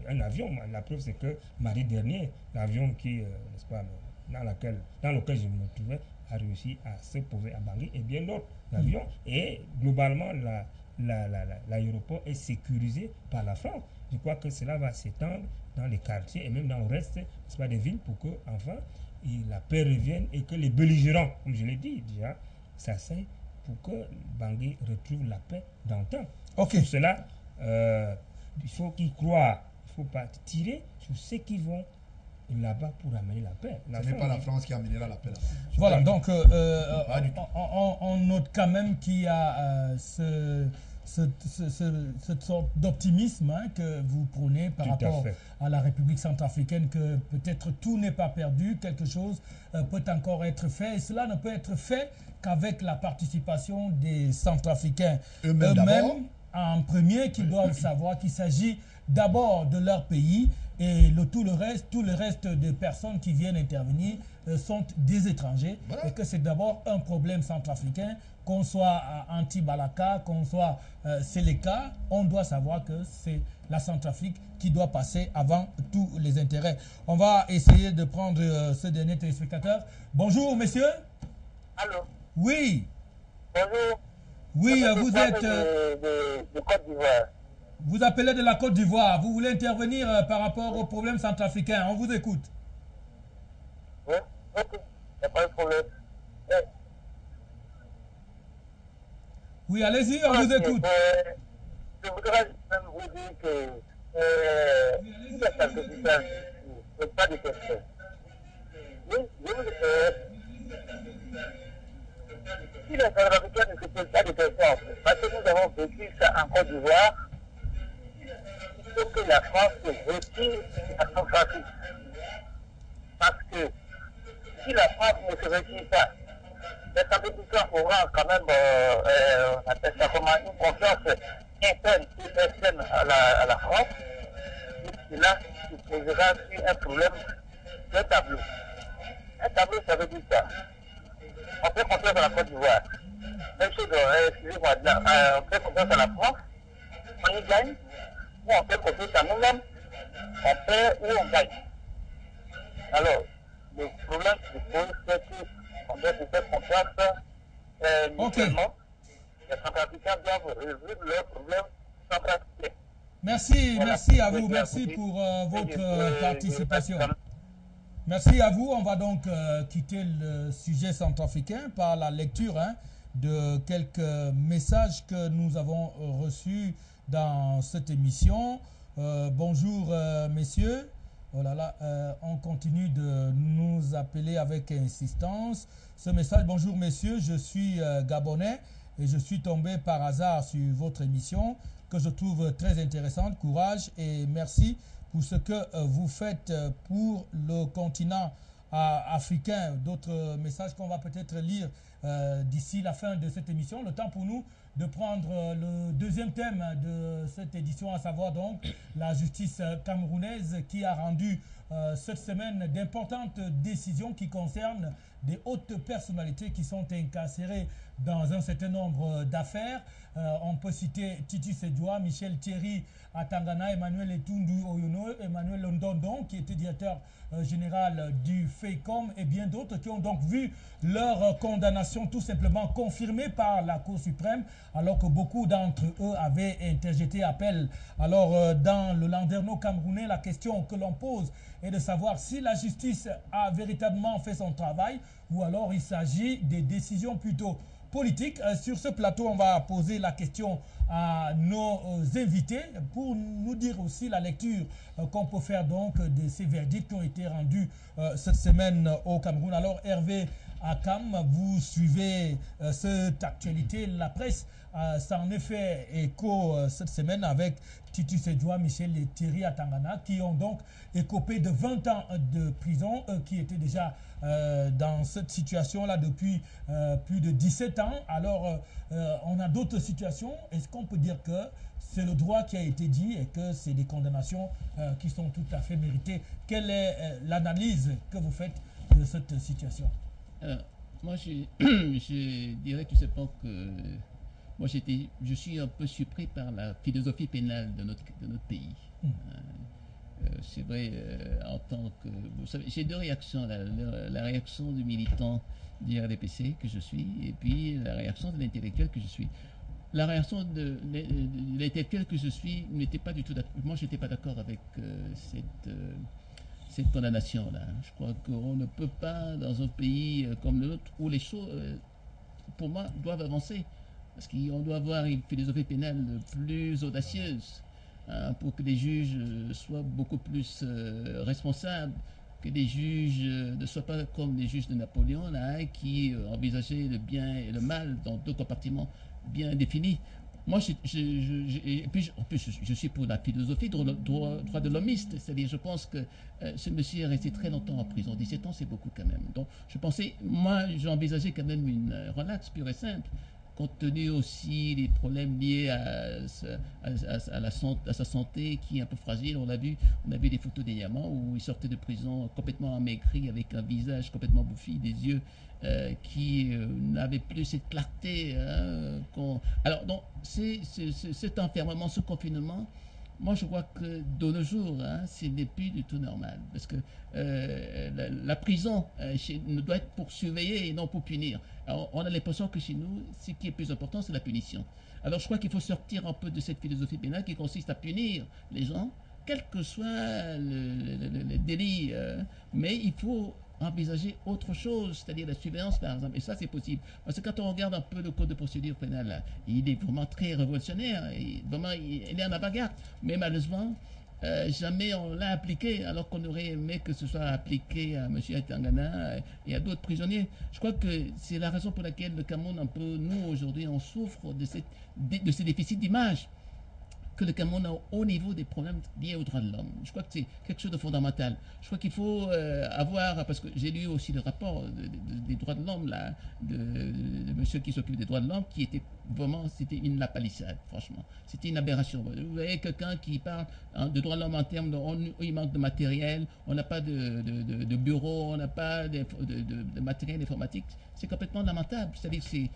un avion. La preuve, c'est que mardi dernier, l'avion qui, n'est-ce pas, dans lequel je me trouvais, a réussi à se poser à Bangui et bien d'autres avions. Et globalement, l'aéroport est sécurisé par la France. Je crois que cela va s'étendre dans les quartiers et même dans le reste, n'est-ce pas, des villes pour que, enfin, la paix revienne et que les belligérants, comme je l'ai dit déjà, s'asseyent pour que Bangui retrouve la paix d'antan. Ok. Pour cela, il faut qu'ils croient, il ne faut pas tirer sur ceux qui vont là-bas pour amener la paix. Ce n'est pas la France qui amènera la paix là-bas. Voilà, donc on note quand même qu'il y a cette sorte d'optimisme que vous prônez par rapport à la République centrafricaine, que peut-être tout n'est pas perdu, quelque chose peut encore être fait, et cela ne peut être fait qu'avec la participation des Centrafricains eux-mêmes en premier, qui doivent savoir qu'il s'agit d'abord de leur pays et tout le reste des personnes qui viennent intervenir sont des étrangers, et que c'est d'abord un problème centrafricain, qu'on soit anti-Balaka, qu'on soit Séléka, on doit savoir que c'est la Centrafrique qui doit passer avant tous les intérêts. On va essayer de prendre ce dernier téléspectateur. Bonjour, messieurs. Allô? Oui. Bonjour. Oui, vous êtes... de Côte d'Ivoire. Vous appelez de la Côte d'Ivoire. Vous voulez intervenir par rapport au problème centrafricain. On vous écoute. Oui, ok. Il n'y a pas de problème. Oui, allez-y, on vous écoute. Je voudrais même vous dire que la certification, ce n'est pas de question. Oui, je vous si les Centrafricains ne se posent pas de questions, parce que nous avons vécu ça en Côte d'Ivoire, il faut que la France se retire à Centrafrique. Parce que si la France ne se retire pas, les Centrafricains auront quand même, on appelle ça comment, une confiance interne et externe à la France. Et là, il posera sur un problème de tableau. Un tableau, ça veut dire quoi? On fait confiance à la Côte d'Ivoire. Même chose, excusez-moi, on fait confiance à la France, on y gagne, ou on fait confiance à nous-mêmes, on perd ou on gagne. Alors, le problème qui se pose, c'est qu'on doit se faire confiance mutuellement. Les Centrafricains doivent résoudre leurs problèmes centrafricains. Merci, voilà. Merci à vous, merci pour votre participation. Merci à vous. On va donc quitter le sujet centrafricain par la lecture de quelques messages que nous avons reçus dans cette émission. Bonjour messieurs. Oh là là, on continue de nous appeler avec insistance. Ce message: bonjour messieurs, je suis gabonais et je suis tombé par hasard sur votre émission que je trouve très intéressante. Courage et merci pour ce que vous faites pour le continent africain. D'autres messages qu'on va peut-être lire d'ici la fin de cette émission. Le temps pour nous de prendre le deuxième thème de cette édition, à savoir donc la justice camerounaise qui a rendu cette semaine d'importantes décisions qui concernent des hautes personnalités qui sont incarcérées dans un certain nombre d'affaires. On peut citer Titi Sedjoua, Michel Thierry à Tangana, Emmanuel Etundu Oyono, Emmanuel Londondon qui était directeur général du FEICOM et bien d'autres qui ont donc vu leur condamnation tout simplement confirmée par la Cour suprême alors que beaucoup d'entre eux avaient interjeté appel. Alors dans le landerneau camerounais, la question que l'on pose est de savoir si la justice a véritablement fait son travail ou alors il s'agit des décisions plutôt politiques. Sur ce plateau, on va poser la question à nos invités pour nous dire aussi la lecture qu'on peut faire donc de ces verdicts qui ont été rendus cette semaine au Cameroun. Alors Hervé Akam, vous suivez cette actualité. La presse s'en est fait écho cette semaine avec Titi Sedjoua, Michel et Thierry Atangana qui ont donc écopé de 20 ans de prison, qui étaient déjà dans cette situation-là depuis plus de 17 ans. Alors, on a d'autres situations. Est-ce qu'on peut dire que c'est le droit qui a été dit et que c'est des condamnations qui sont tout à fait méritées? Quelle est l'analyse que vous faites de cette situation? Moi, je dirais tout simplement que moi, je suis un peu surpris par la philosophie pénale de notre pays. C'est vrai, en tant que... Vous savez, j'ai deux réactions. La réaction du militant du RDPC que je suis et puis la réaction de l'intellectuel que je suis. La réaction de l'intellectuel que je suis n'était pas du tout d'accord. Moi, je n'étais pas d'accord avec cette condamnation-là. Je crois qu'on ne peut pas, dans un pays comme le nôtre, où les choses, pour moi, doivent avancer. Parce qu'on doit avoir une philosophie pénale plus audacieuse pour que les juges soient beaucoup plus responsables, que les juges ne soient pas comme les juges de Napoléon, là, qui envisageaient le bien et le mal dans deux compartiments bien définis. Moi, en plus, je suis pour la philosophie droit de l'homiste, c'est-à-dire je pense que ce monsieur est resté très longtemps en prison, 17 ans c'est beaucoup quand même. Donc je pensais, moi j'envisageais quand même une relaxe pure et simple, compte tenu aussi des problèmes liés à sa santé qui est un peu fragile. On a vu des photos des Yamans où il sortait de prison complètement amaigri, avec un visage complètement bouffi, des yeux qui n'avaient plus cette clarté. Alors, donc, cet enfermement, ce confinement, moi je vois que de nos jours, ce n'est plus du tout normal. Parce que la prison ne doit être pour surveiller et non pour punir. Alors, on a l'impression que chez nous, ce qui est plus important, c'est la punition. Alors je crois qu'il faut sortir un peu de cette philosophie pénale qui consiste à punir les gens, quel que soit le délit. Mais il faut envisager autre chose, c'est-à-dire la surveillance par exemple, et ça c'est possible. Parce que quand on regarde un peu le code de procédure pénale, là, il est vraiment très révolutionnaire, vraiment il est en avant-garde, mais malheureusement, jamais on l'a appliqué, alors qu'on aurait aimé que ce soit appliqué à M. Atangana et à d'autres prisonniers. Je crois que c'est la raison pour laquelle le Cameroun, un peu, nous aujourd'hui, on souffre de ces déficits d'image. Que le Cameroun a au niveau des problèmes liés aux droits de l'homme. Je crois que c'est quelque chose de fondamental. Je crois qu'il faut avoir, parce que j'ai lu aussi le rapport des droits de l'homme, là, de monsieur qui s'occupe des droits de l'homme, qui était vraiment, c'était une lapalissade, franchement. C'était une aberration. Vous voyez quelqu'un qui parle de droits de l'homme en termes de, il manque de matériel, on n'a pas de bureau, on n'a pas de matériel informatique. C'est complètement lamentable. C'est-à-dire que c'est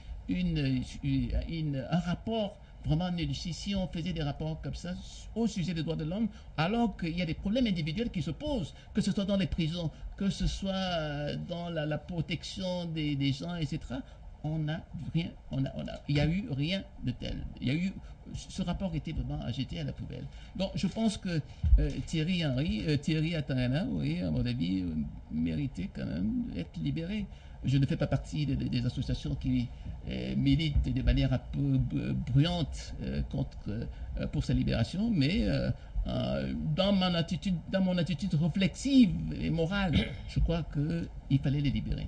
un rapport vraiment si on faisait des rapports comme ça au sujet des droits de l'homme, alors qu'il y a des problèmes individuels qui se posent, que ce soit dans les prisons, que ce soit dans la protection des gens, etc. Il y a eu rien de tel. Ce rapport était vraiment à jeter à la poubelle. Donc je pense que Thierry Atangana, oui, à mon avis, méritait quand même d'être libéré. Je ne fais pas partie des associations qui militent de manière un peu bruyante pour sa libération, mais dans mon attitude réflexive et morale, je crois qu'il fallait les libérer.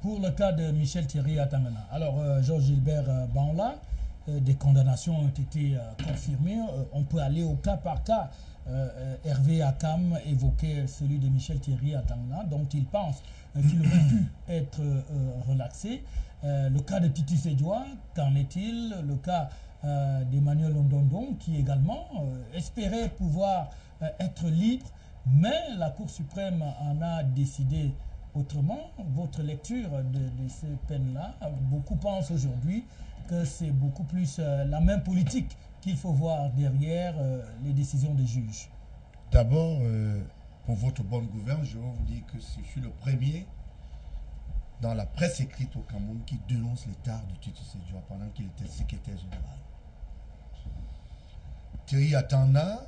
Pour le cas de Michel Thierry Atangana, alors Georges Gilbert Banla, des condamnations ont été confirmées. On peut aller au cas par cas. Hervé Akam évoquait celui de Michel Thierry Atangana, dont il pense qu'il aurait pu être relaxé. Le cas de Titi Sedjoua, qu'en est-il? Le cas d'Emmanuel Londondon, qui également espérait pouvoir être libre, mais la Cour suprême en a décidé autrement. Votre lecture de ces peines-là, beaucoup pensent aujourd'hui que c'est beaucoup plus la même politique qu'il faut voir derrière les décisions des juges. D'abord, pour votre bonne gouverne, je vais vous dire que je suis le premier dans la presse écrite au Cameroun qui dénonce l'état de Titi Sedjoua pendant qu'il était secrétaire général. Thierry Atanda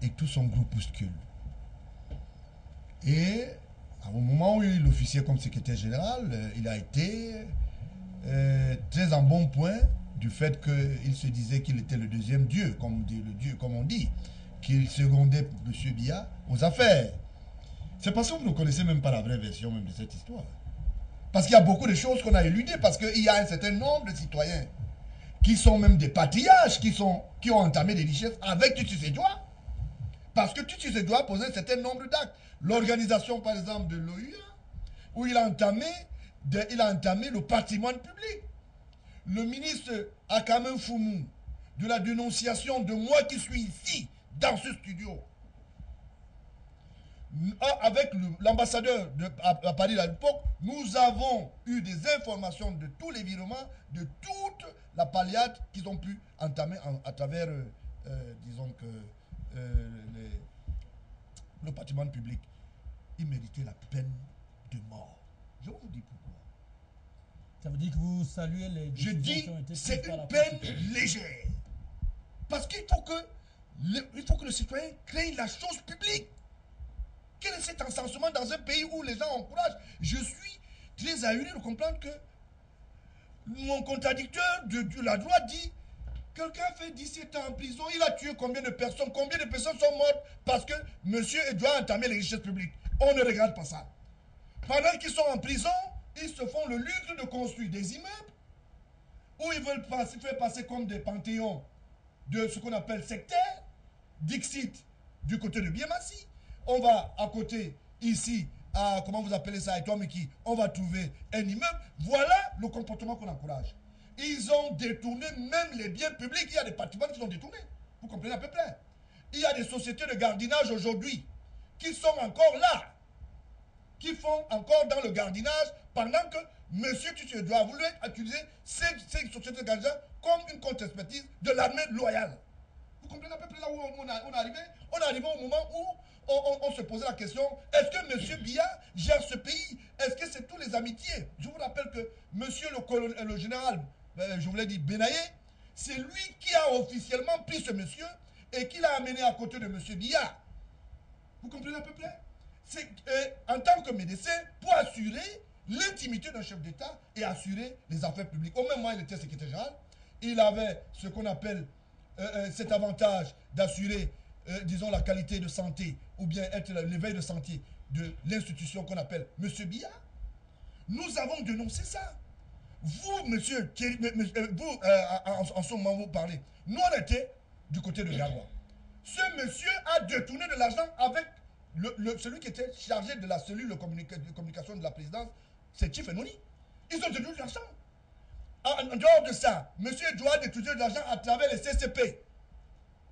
et tout son groupuscule. Et au moment où il officiait comme secrétaire général, il a été très en bon point du fait qu'il se disait qu'il était le deuxième Dieu, comme on dit, qu'il secondait M. Biya aux affaires. C'est parce que vous ne connaissez même pas la vraie version même de cette histoire. Parce qu'il y a beaucoup de choses qu'on a éludées, parce qu'il y a un certain nombre de citoyens qui sont même des patriarches, qui ont entamé des richesses avec Titi Sedjoua. Parce que Titi Sedjoua posait un certain nombre d'actes. L'organisation, par exemple, de l'OUA, où il a entamé le patrimoine public. Le ministre Akamen Foumou, de la dénonciation de moi qui suis ici, dans ce studio, avec l'ambassadeur à Paris à l'époque, nous avons eu des informations de tous les virements, de toute la palliade qu'ils ont pu entamer à travers, disons que, le patrimoine public. Il méritait la peine de mort. Je vous dis pourquoi. Ça veut dire que vous saluez les décisions. Je dis, qui ont été c'est prises par une la peine politique. légère. Parce qu'il faut que le citoyen craigne la chose publique. Quel est cet encensement dans un pays où les gens encouragent? Je suis très ahuri de comprendre que mon contradicteur de la droite dit quelqu'un fait 17 ans en prison, il a tué combien de personnes sont mortes parce que monsieur doit entamer les richesses publiques. On ne regarde pas ça. Pendant qu'ils sont en prison, ils se font le luxe de construire des immeubles où ils veulent faire passer comme des panthéons de ce qu'on appelle sectaires, Dixit du côté de Biemassi. On va à côté, ici, à, comment vous appelez ça, à Etomiki, on va trouver un immeuble. Voilà le comportement qu'on encourage. Ils ont détourné même les biens publics. Il y a des patrimoines qui sont détournés. Vous comprenez à peu près. Il y a des sociétés de gardiennage aujourd'hui qui sont encore là, qui font encore dans le gardiennage pendant que M. Titi doit vouloir utiliser ces sociétés de gardiennage comme une contre-expertise de l'armée loyale. Vous comprenez à peu près là où on est arrivé? On est arrivé au moment où on se posait la question, est-ce que M. Biya gère ce pays? Est-ce que c'est tous les amitiés? Je vous rappelle que M. le général, je vous l'ai dit, Benaye, c'est lui qui a officiellement pris ce monsieur et qui l'a amené à côté de M. Biya. Vous comprenez à peu près? C'est en tant que médecin, pour assurer l'intimité d'un chef d'État et assurer les affaires publiques. Au même moment, il était secrétaire général. Il avait ce qu'on appelle cet avantage d'assurer, disons, la qualité de santé ou bien être l'éveil de santé de l'institution qu'on appelle M. Biya. Nous avons dénoncé ça. Vous, monsieur, vous, en ce moment, vous parlez. Nous, on était du côté de Garoua. Ce monsieur a détourné de l'argent avec celui qui était chargé de la cellule de communication de la présidence, c'est Chief Enoni. Ils ont détourné de l'argent. En dehors de ça, monsieur doit détourner de l'argent à travers les CCP.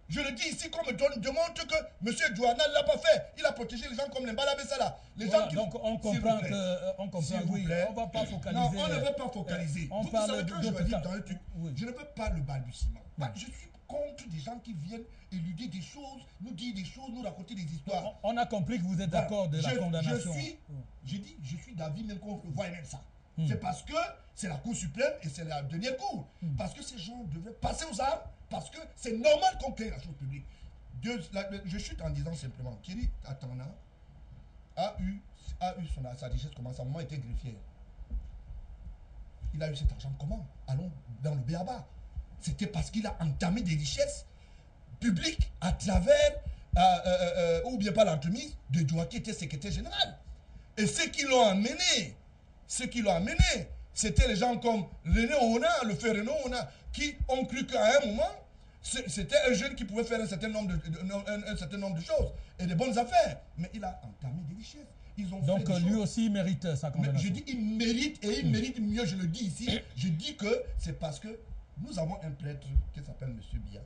Je le dis ici comme démontre que monsieur Douana ne l'a pas fait. Il a protégé les gens comme les Balabessala. Voilà, donc on comprend que... On comprend, oui, on ne va pas focaliser... Non, on ne veut pas focaliser. On vous parle savez, quand je vais dire dans un truc, oui. je ne veux pas le balbutiement. Je suis contre des gens qui viennent éluder des choses, nous dire des choses, nous raconter des histoires. On a compris que vous êtes d'accord de la condamnation. Je suis d'avis même qu'on voit même ça. C'est parce que c'est la Cour suprême et c'est la dernière Cour. Parce que ces gens devaient passer aux armes, parce que c'est normal qu'on crée la chose publique. Je chute en disant simplement, Thierry Atanda a eu sa richesse comment? Sa maman était greffière. Il a eu cet argent comment? Allons dans le béaba. C'était parce qu'il a entamé des richesses publiques à travers, ou bien pas l'entremise de Doua qui était secrétaire général. Et ceux qui l'ont amené, c'était les gens comme René Ouna, le frère René Ouna, qui ont cru qu'à un moment, c'était un jeune qui pouvait faire un certain nombre de choses et de bonnes affaires. Mais il a entamé des richesses. Donc lui aussi il mérite sa condamnation. Je dis il mérite et il mérite mieux, je le dis ici. Je dis que c'est parce que nous avons un prêtre qui s'appelle M. Biya.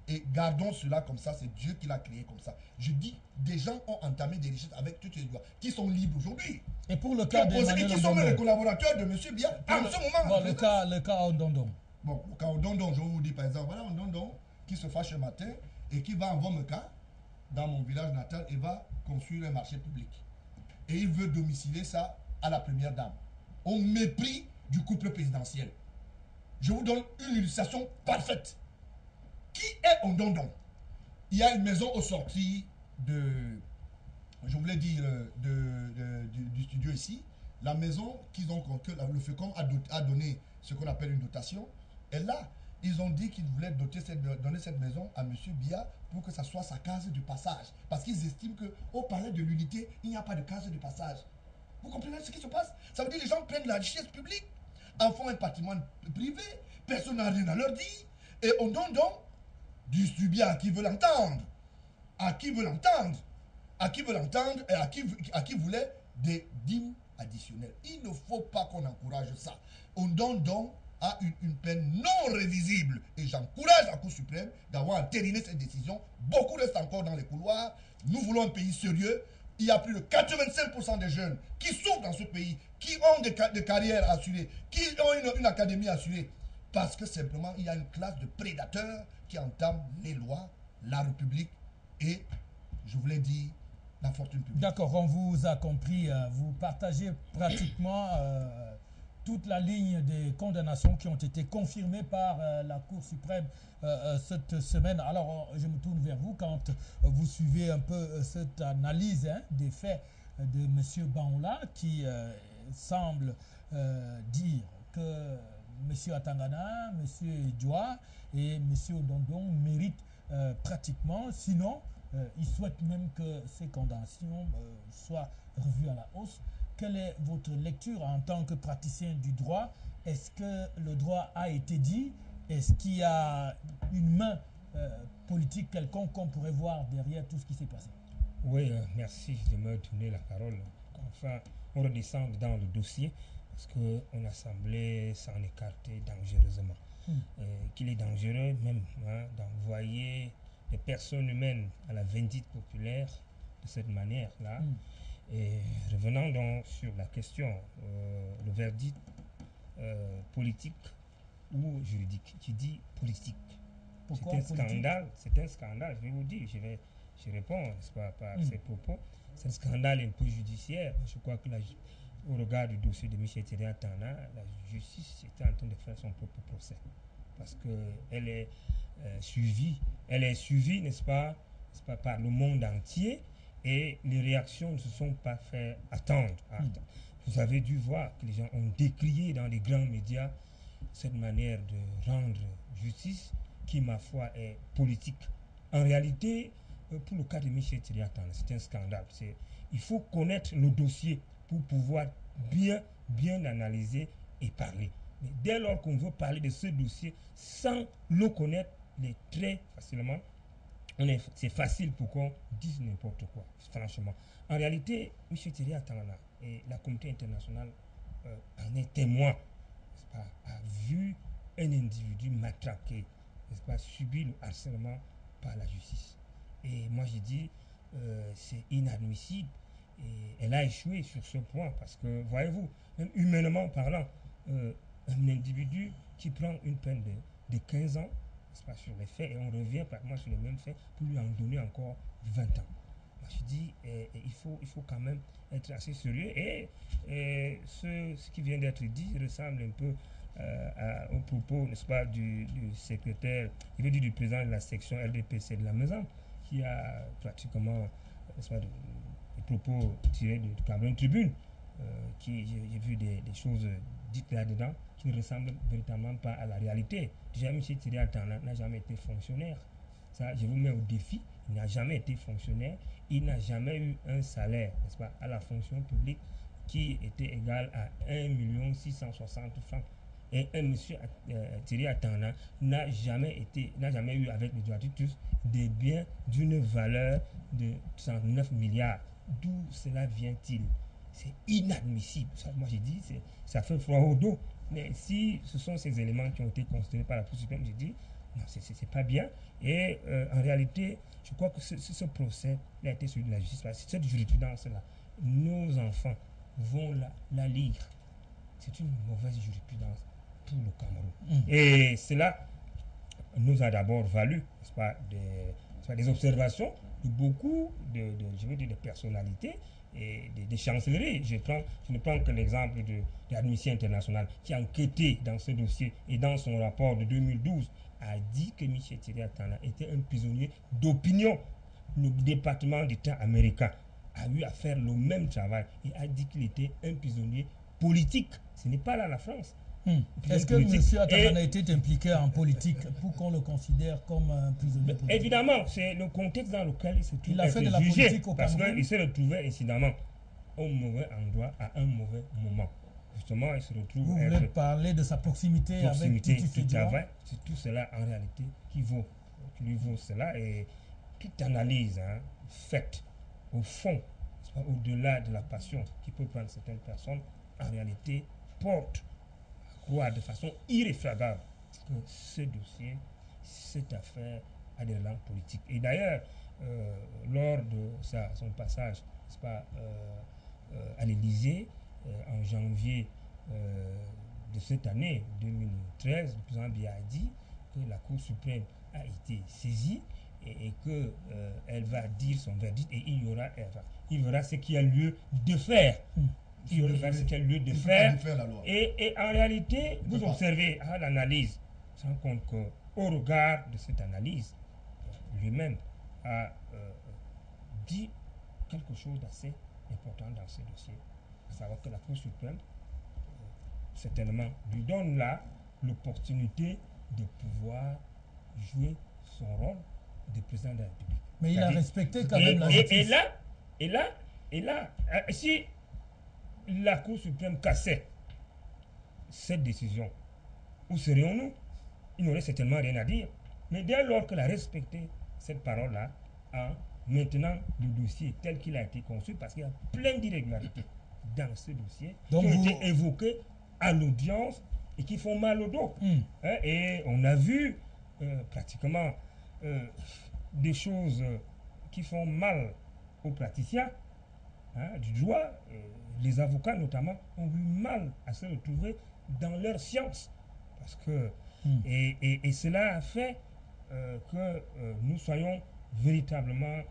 Et gardons cela comme ça, c'est Dieu qui l'a créé comme ça. Je dis, des gens ont entamé des richesses avec toutes les lois, qui sont libres aujourd'hui. Et pour le cas d'Emmanuel qui sont même les Ondondo, collaborateurs de M. Biya en ce moment. bon, le cas Ondondo. Bon, le cas Ondondon, je vous dis par exemple, voilà Ondondon qui se fâche un matin et qui va en Vomeka, dans mon village natal, et va construire un marché public. Et il veut domicilier ça à la première dame, au mépris du couple présidentiel. Je vous donne une illustration parfaite. Qui est Ondondon? Il y a une maison au sorti de, je voulais dire, du studio ici. La maison qu'ils ont, que le FECOM a donné ce qu'on appelle une dotation. Et là, ils ont dit qu'ils voulaient donner cette maison à M. Biya pour que ça soit sa case de passage. Parce qu'ils estiment qu'au palais de l'unité, il n'y a pas de case de passage. Vous comprenez ce qui se passe? Ça veut dire que les gens prennent la richesse publique, en font un patrimoine privé, personne n'a rien à leur dire. Et on donne donc distribuer à qui veut l'entendre. À qui veut l'entendre. À qui veut l'entendre et à qui voulait des dîmes additionnelles. Il ne faut pas qu'on encourage ça. On donne donc à une peine non révisible. Et j'encourage la Cour suprême d'avoir entériné cette décision. Beaucoup restent encore dans les couloirs. Nous voulons un pays sérieux. Il y a plus de 85% des jeunes qui souffrent dans ce pays, qui ont des carrières assurées, qui ont une académie assurée. Parce que simplement, il y a une classe de prédateurs qui entament les lois, la République et, je voulais dire, la fortune publique. D'accord, on vous a compris. Vous partagez pratiquement toute la ligne des condamnations qui ont été confirmées par la Cour suprême cette semaine. Alors, je me tourne vers vous quand vous suivez un peu cette analyse des faits de M. Baoula qui semble dire que M. Atangana, M. Djoua et M. Ondondon méritent pratiquement, sinon il souhaite même que ces condamnations soient revues à la hausse. Quelle est votre lecture en tant que praticien du droit? Est-ce que le droit a été dit? Est-ce qu'il y a une main politique quelconque qu'on pourrait voir derrière tout ce qui s'est passé? Oui, merci de me donner la parole. Enfin, on redescend dans le dossier parce qu'on a semblé s'en écarter dangereusement. Qu'il est dangereux même d'envoyer des personnes humaines à la vindicte populaire de cette manière-là. Et revenant donc sur la question, le verdict politique ou juridique, tu dis politique. C'est un scandale, je vais vous dire, je réponds, n'est-ce pas, par ces propos. C'est un scandale un peu judiciaire. Je crois que au regard du dossier de Michel Thierry Tana, la justice était en train de faire son propre procès. Parce qu'elle est suivie, n'est-ce pas, par le monde entier, et les réactions ne se sont pas fait attendre. Vous avez dû voir que les gens ont décrié dans les grands médias cette manière de rendre justice qui, ma foi, est politique. En réalité, pour le cas de Michel Thierry Tana, c'est un scandale. Il faut connaître le dossier pour pouvoir bien analyser et parler. Mais dès lors qu'on veut parler de ce dossier sans le connaître, très facilement, c'est facile pour qu'on dise n'importe quoi, franchement. En réalité, M. Thierry Tangana et la communauté internationale en est témoin, a vu un individu matraqué, n'est-ce pas, subir le harcèlement par la justice. Et moi, j'ai dit, c'est inadmissible. Et elle a échoué sur ce point parce que, voyez-vous, même humainement parlant, un individu qui prend une peine de 15 ans, pas, sur les faits, et on revient pratiquement sur les mêmes faits pour lui en donner encore 20 ans. Moi, je dis, il faut quand même être assez sérieux. Et ce qui vient d'être dit ressemble un peu au propos, n'est-ce pas, du secrétaire, il veut dire du président de la section LDPC de la maison, qui a pratiquement, n'est-ce pas, des propos tirés de Cameroun Tribune, j'ai vu des choses dites là-dedans qui ne ressemblent véritablement pas à la réalité. Déjà, M. Thierry Tana n'a jamais été fonctionnaire. Ça, je vous mets au défi. Il n'a jamais été fonctionnaire. Il n'a jamais eu un salaire, n'est-ce pas, à la fonction publique qui était égal à 1 660 000 francs. Et un monsieur Thierry Tana n'a jamais eu avec les droits de tous des biens d'une valeur de 39 milliards. D'où cela vient-il? C'est inadmissible. Ça, moi, j'ai dit, ça fait froid au dos. Mais si ce sont ces éléments qui ont été considérés par la Cour suprême, je dis, non, c'est pas bien. Et en réalité, je crois que ce procès a été celui de la justice. Parce que cette jurisprudence-là, nos enfants vont la lire. C'est une mauvaise jurisprudence pour le Cameroun. Et cela nous a d'abord valu, n'est-ce pas, des observations de beaucoup je veux dire, de personnalités et des chancelleries. Je ne prends que l'exemple de l'Amnesty International qui a enquêté dans ce dossier et dans son rapport de 2012 a dit que Michel Thierry Atanda était un prisonnier d'opinion. Le département d'État américain a eu à faire le même travail et a dit qu'il était un prisonnier politique. Ce n'est pas là la France. Est-ce que M. Atanda a été impliqué en politique pour qu'on le considère comme un prisonnier politique? Évidemment, c'est le contexte dans lequel il se trouve. Il a fait de la politique au parce Cameroun. qu'il s'est retrouvé incidemment au mauvais endroit à un mauvais moment. Justement, il se retrouve. Vous voulez parler de sa proximité avec Titi Sedjoua? C'est tout cela en réalité qui lui vaut cela. Et toute analyse faite au fond, au-delà de la passion qui peut prendre certaines personnes, en réalité porte à croire de façon irréfragable que ce dossier, cette affaire a des relents politiques. Et d'ailleurs, lors de son passage, n'est-ce pas, à l'Élysée, en janvier de cette année 2013, le président Biya a dit que la Cour suprême a été saisie et qu'elle va dire son verdict et il verra ce qu'il y a lieu de faire. Il verra ce qu'il y a lieu de faire. Et en réalité, vous observez à l'analyse, on se rend compte qu'au regard de cette analyse, lui-même a dit quelque chose d'assez important dans ce dossier, à savoir que la Cour suprême certainement lui donne là l'opportunité de pouvoir jouer son rôle de président de la République. Mais il a respecté quand même la justice. Et là, si la Cour suprême cassait cette décision, où serions-nous? Il n'aurait certainement rien à dire. Mais dès lors qu'elle a respecté cette parole-là, en maintenant le dossier tel qu'il a été conçu, parce qu'il y a plein d'irrégularités dans ce dossier qui ont été évoquées à l'audience et qui font mal au dos. Et on a vu pratiquement des choses qui font mal aux praticiens du droit. Les avocats notamment ont eu mal à se retrouver dans leur science. Parce que, et cela a fait que nous soyons véritablement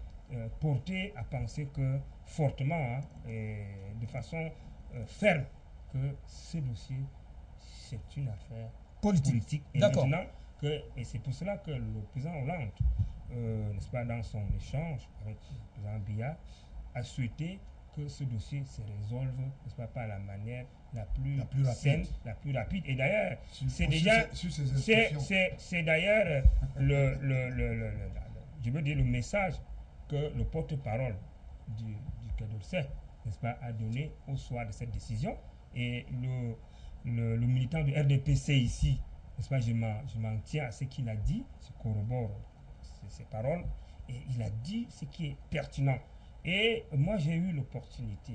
portés à penser que fortement et de façon ferme que ce dossier c'est une affaire politique. Et maintenant et c'est pour cela que le président Hollande, n'est-ce pas, dans son échange avec le président Biya, a souhaité que ce dossier se résolve, n'est-ce pas, par la manière la plus saine, la plus rapide. Et d'ailleurs, c'est d'ailleurs je veux dire le message que le porte-parole du Quai d'Orsay, n'est-ce pas, a donné au soir de cette décision. Et le militant du RDPC ici, n'est-ce pas, je m'en tiens à ce qu'il a dit, je corrobore ses paroles, et il a dit ce qui est pertinent. Et moi, j'ai eu l'opportunité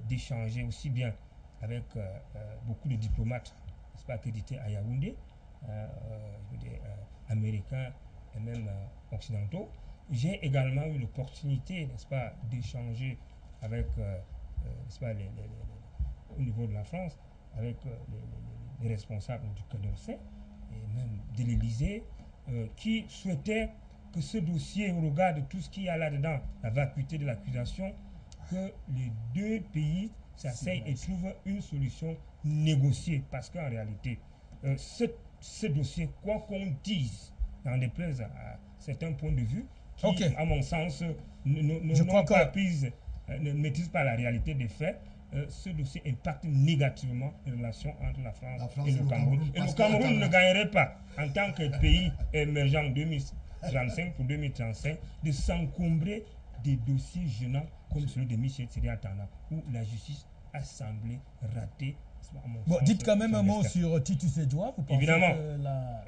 d'échanger aussi bien avec beaucoup de diplomates, n'est-ce pas, accrédités à Yaoundé, américains et même occidentaux. J'ai également eu l'opportunité, n'est-ce pas, d'échanger avec, n'est-ce pas, au niveau de la France, avec les responsables du Quai d'Orsay et même de l'Élysée, qui souhaitaient que ce dossier, au regard de tout ce qu'il y a là-dedans, la vacuité de l'accusation, que les deux pays s'asseyent et trouvent une solution négociée. Parce qu'en réalité, ce dossier, quoi qu'on dise, en déplaise à certains points de vue, qui, à mon sens, ne maîtrisent pas la réalité des faits, ce dossier impacte négativement les relations entre la France et le Cameroun. Et le Cameroun ne gagnerait pas, en tant que pays émergent en 2035 pour 2035, de s'encombrer des dossiers gênants comme celui de Michel Thierry Atanda, où la justice a semblé rater. Bon, dites quand même un mot sur Titi Sedjoua. Vous pensez évidemment,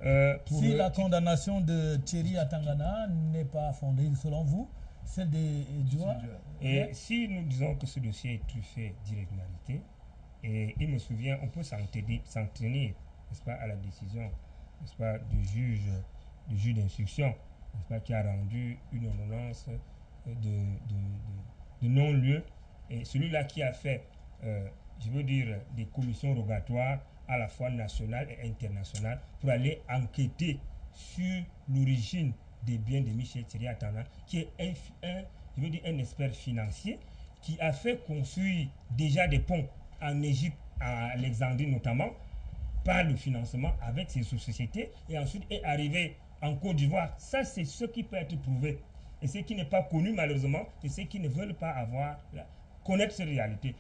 que la condamnation de Thierry Atanda n'est pas fondée, selon vous, celle de Sedjoua? Et si nous disons que ce dossier est truffé d'irrégularités, Et il me souvient, on peut s'en tenir, n'est-ce pas, à la décision, n'est-ce pas, du juge d'instruction, n'est-ce pas, qui a rendu une ordonnance de non-lieu. Et celui-là qui a fait, je veux dire, des commissions rogatoires à la fois nationales et internationales pour aller enquêter sur l'origine des biens de Michel Thierry Atanga, qui est je veux dire, un expert financier qui a fait construire déjà des ponts en Égypte, à Alexandrie notamment, par le financement avec ses sociétés, et ensuite est arrivé en Côte d'Ivoire. Ça, c'est ce qui peut être prouvé. Et ce qui n'est pas connu, malheureusement, c'est ceux qui ne veulent pas connaître cette réalité.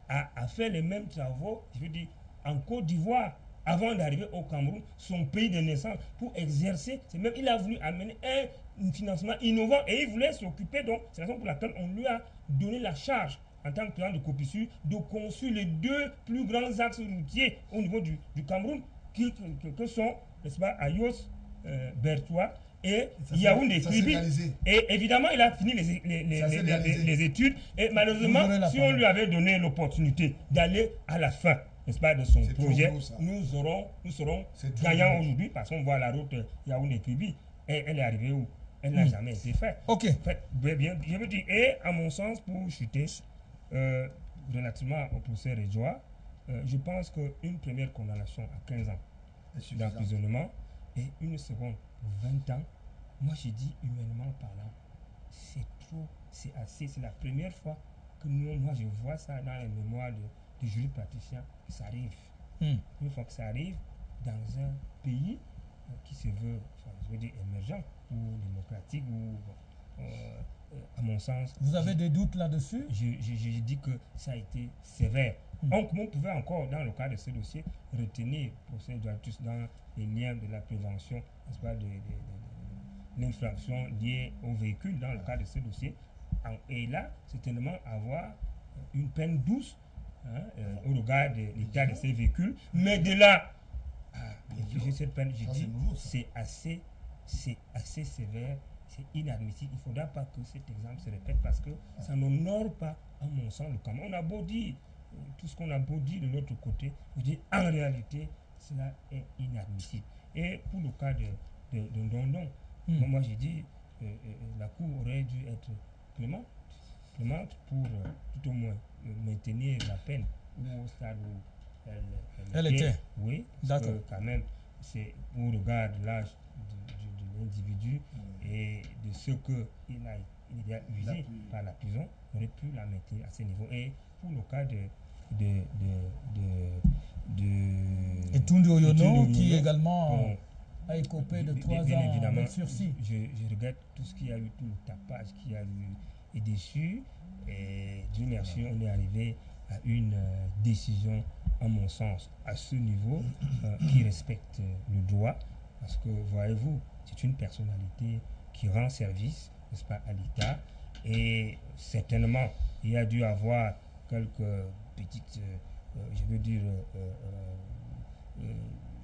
A fait les mêmes travaux, je veux dire, en Côte d'Ivoire, avant d'arriver au Cameroun, son pays de naissance, pour exercer. Il a voulu amener un financement innovant et il voulait s'occuper. Donc, c'est la raison pour laquelle on lui a donné la charge, en tant que président de COPISU, de construire les 2 plus grands axes routiers au niveau du Cameroun, que sont, n'est-ce pas, Ayos, Bertois et Yaoundé. Et évidemment, il a fini les études. Et malheureusement, si on lui avait donné l'opportunité d'aller à la fin, n'est-ce pas, de son projet, nous serons gagnants aujourd'hui, parce qu'on voit la route Yaoundé-Kribi. Et elle est arrivée où? Elle n'a jamais été faite. Ok. Bien, je veux dire, et à mon sens, pour chuter, relativement au procès Redjoa, je pense qu'une première condamnation à 15 ans d'emprisonnement et une seconde 20 ans, moi j'ai dit, humainement parlant, c'est trop, c'est assez. C'est la première fois que moi je vois ça dans les mémoires de juristes praticiens, que ça arrive. Une fois que ça arrive dans un pays qui se veut, je veux dire, émergent ou démocratique, ou à mon sens. Vous avez des doutes là-dessus? Je dis que ça a été sévère. Donc, on pouvait encore, dans le cas de ce dossier, retenir procès Dualtus dans les liens de la prévention, n'est-ce pas, de l'infraction liée au véhicule, dans le cas de ce dossier. Et là, certainement avoir une peine douce, au regard de l'état de ces véhicules. Mais de là à infliger cette peine, je dis, c'est assez sévère. C'est inadmissible. Il ne faudra pas que cet exemple se répète, parce que ça n'honore pas, à mon sens, le Cameroun. On a beau dire tout ce qu'on a beau dire de l'autre côté, je dis en réalité, cela est inadmissible. Et pour le cas de Ndondon, moi j'ai dit la Cour aurait dû être clémente pour tout au moins maintenir la peine au stade où elle était. Oui, parce que quand même, c'est au regard de l'âge de l'individu et de ce qu'il a usé par la prison, on aurait pu la maintenir à ce niveau. Et pour le cas de Tunde Oyono, qui également a écopé de 3 ans de sursis. Je regrette tout ce qu'il y a eu, tout le tapage qu'il y a eu et dessus. Et Dieu merci, on est arrivé à une décision, à mon sens, à ce niveau, qui respecte le droit. Parce que, voyez-vous, c'est une personnalité qui rend service, n'est-ce pas, à l'État. Et certainement, il y a dû avoir quelques petites, je veux dire...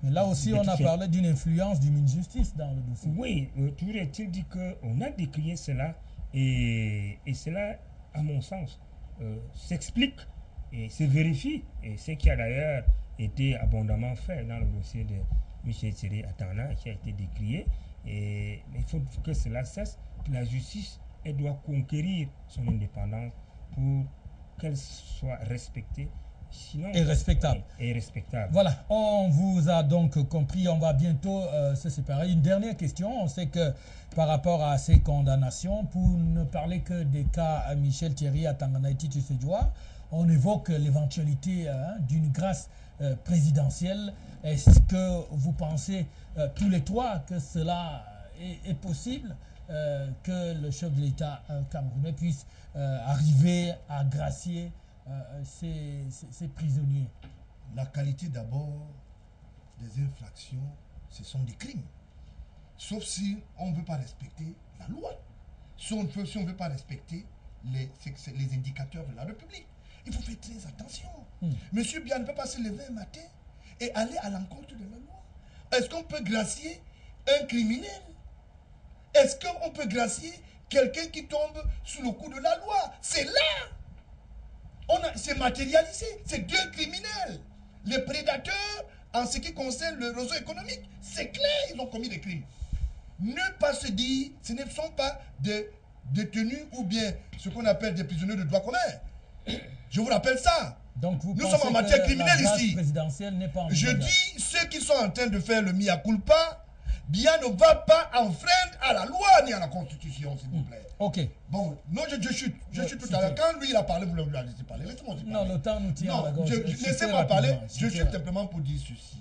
mais là aussi, on a parlé d'une influence du ministre de Justice dans le dossier. Oui, toujours est-il dit qu'on a décrié cela, et cela, à mon sens, s'explique et se vérifie. Et ce qui a d'ailleurs été abondamment fait dans le dossier de Michel Thierry Atanga, qui a été décrié. Et il faut que cela cesse. La justice, elle doit conquérir son indépendance pour qu'elle soit respectée. Sinon, et respectable. Et respectable. Voilà, on vous a donc compris, on va bientôt se séparer. Une dernière question, on sait que par rapport à ces condamnations, pour ne parler que des cas à Michel Thierry Atanga Titi Sedjoua, on évoque l'éventualité d'une grâce présidentielle. Est-ce que vous pensez tous les trois que cela est possible, que le chef de l'État camerounais puisse arriver à gracier ces prisonniers? La qualité d'abord des infractions, ce sont des crimes. Sauf si on ne veut pas respecter la loi. Si on ne veut pas respecter les indicateurs de la République. Il faut faire très attention. Monsieur Biya ne peut pas se lever un matin et aller à l'encontre de la loi. Est-ce qu'on peut gracier un criminel? Est-ce qu'on peut gracier quelqu'un qui tombe sous le coup de la loi? C'est là C'est matérialisé. C'est deux criminels. Les prédateurs, en ce qui concerne le réseau économique, c'est clair, ils ont commis des crimes. Ne pas se dire, ce ne sont pas des détenus ou bien ce qu'on appelle des prisonniers de droit commun. Je vous rappelle ça. Donc vous Nous sommes en matière criminelle ici. Je dis, ceux qui sont en train de faire le mea culpa, bien ne va pas enfreindre à la loi ni à la Constitution, s'il vous plaît. Ok. Bon, non, je chute tout à l'heure. Quand lui, il a parlé, vous l'avez laissé parler. Laissez-moi aussi parler. Non, le temps nous tient à la gorge. Laissez-moi parler. Je chute simplement pour dire ceci.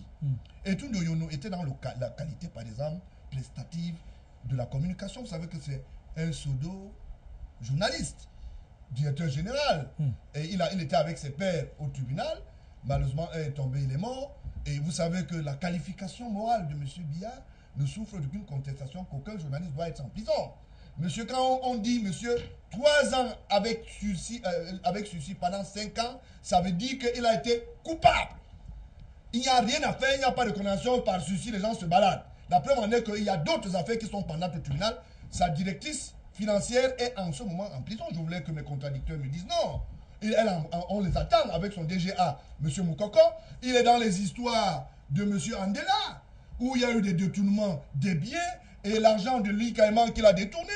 Et tout Yono était dans la qualité, par exemple, prestative de la communication. Vous savez que c'est un pseudo-journaliste, directeur général. Et il était avec ses pairs au tribunal. Malheureusement, un est tombé, il est mort. Et vous savez que la qualification morale de M. Biya ne souffre d'aucune contestation qu'aucun journaliste doit être en prison. Monsieur, quand on dit, monsieur, 3 ans avec sursis pendant 5 ans, ça veut dire qu'il a été coupable. Il n'y a rien à faire, il n'y a pas de condamnation par sursis, les gens se baladent. La preuve en est qu'il y a d'autres affaires qui sont pendantes au tribunal. Sa directrice financière est en ce moment en prison. Je voulais que mes contradicteurs me disent non. On les attend avec son DGA, M. Moukoko. Il est dans les histoires de M. Andela, où il y a eu des détournements des biens et l'argent de l'I-Caïman qu'il a détourné.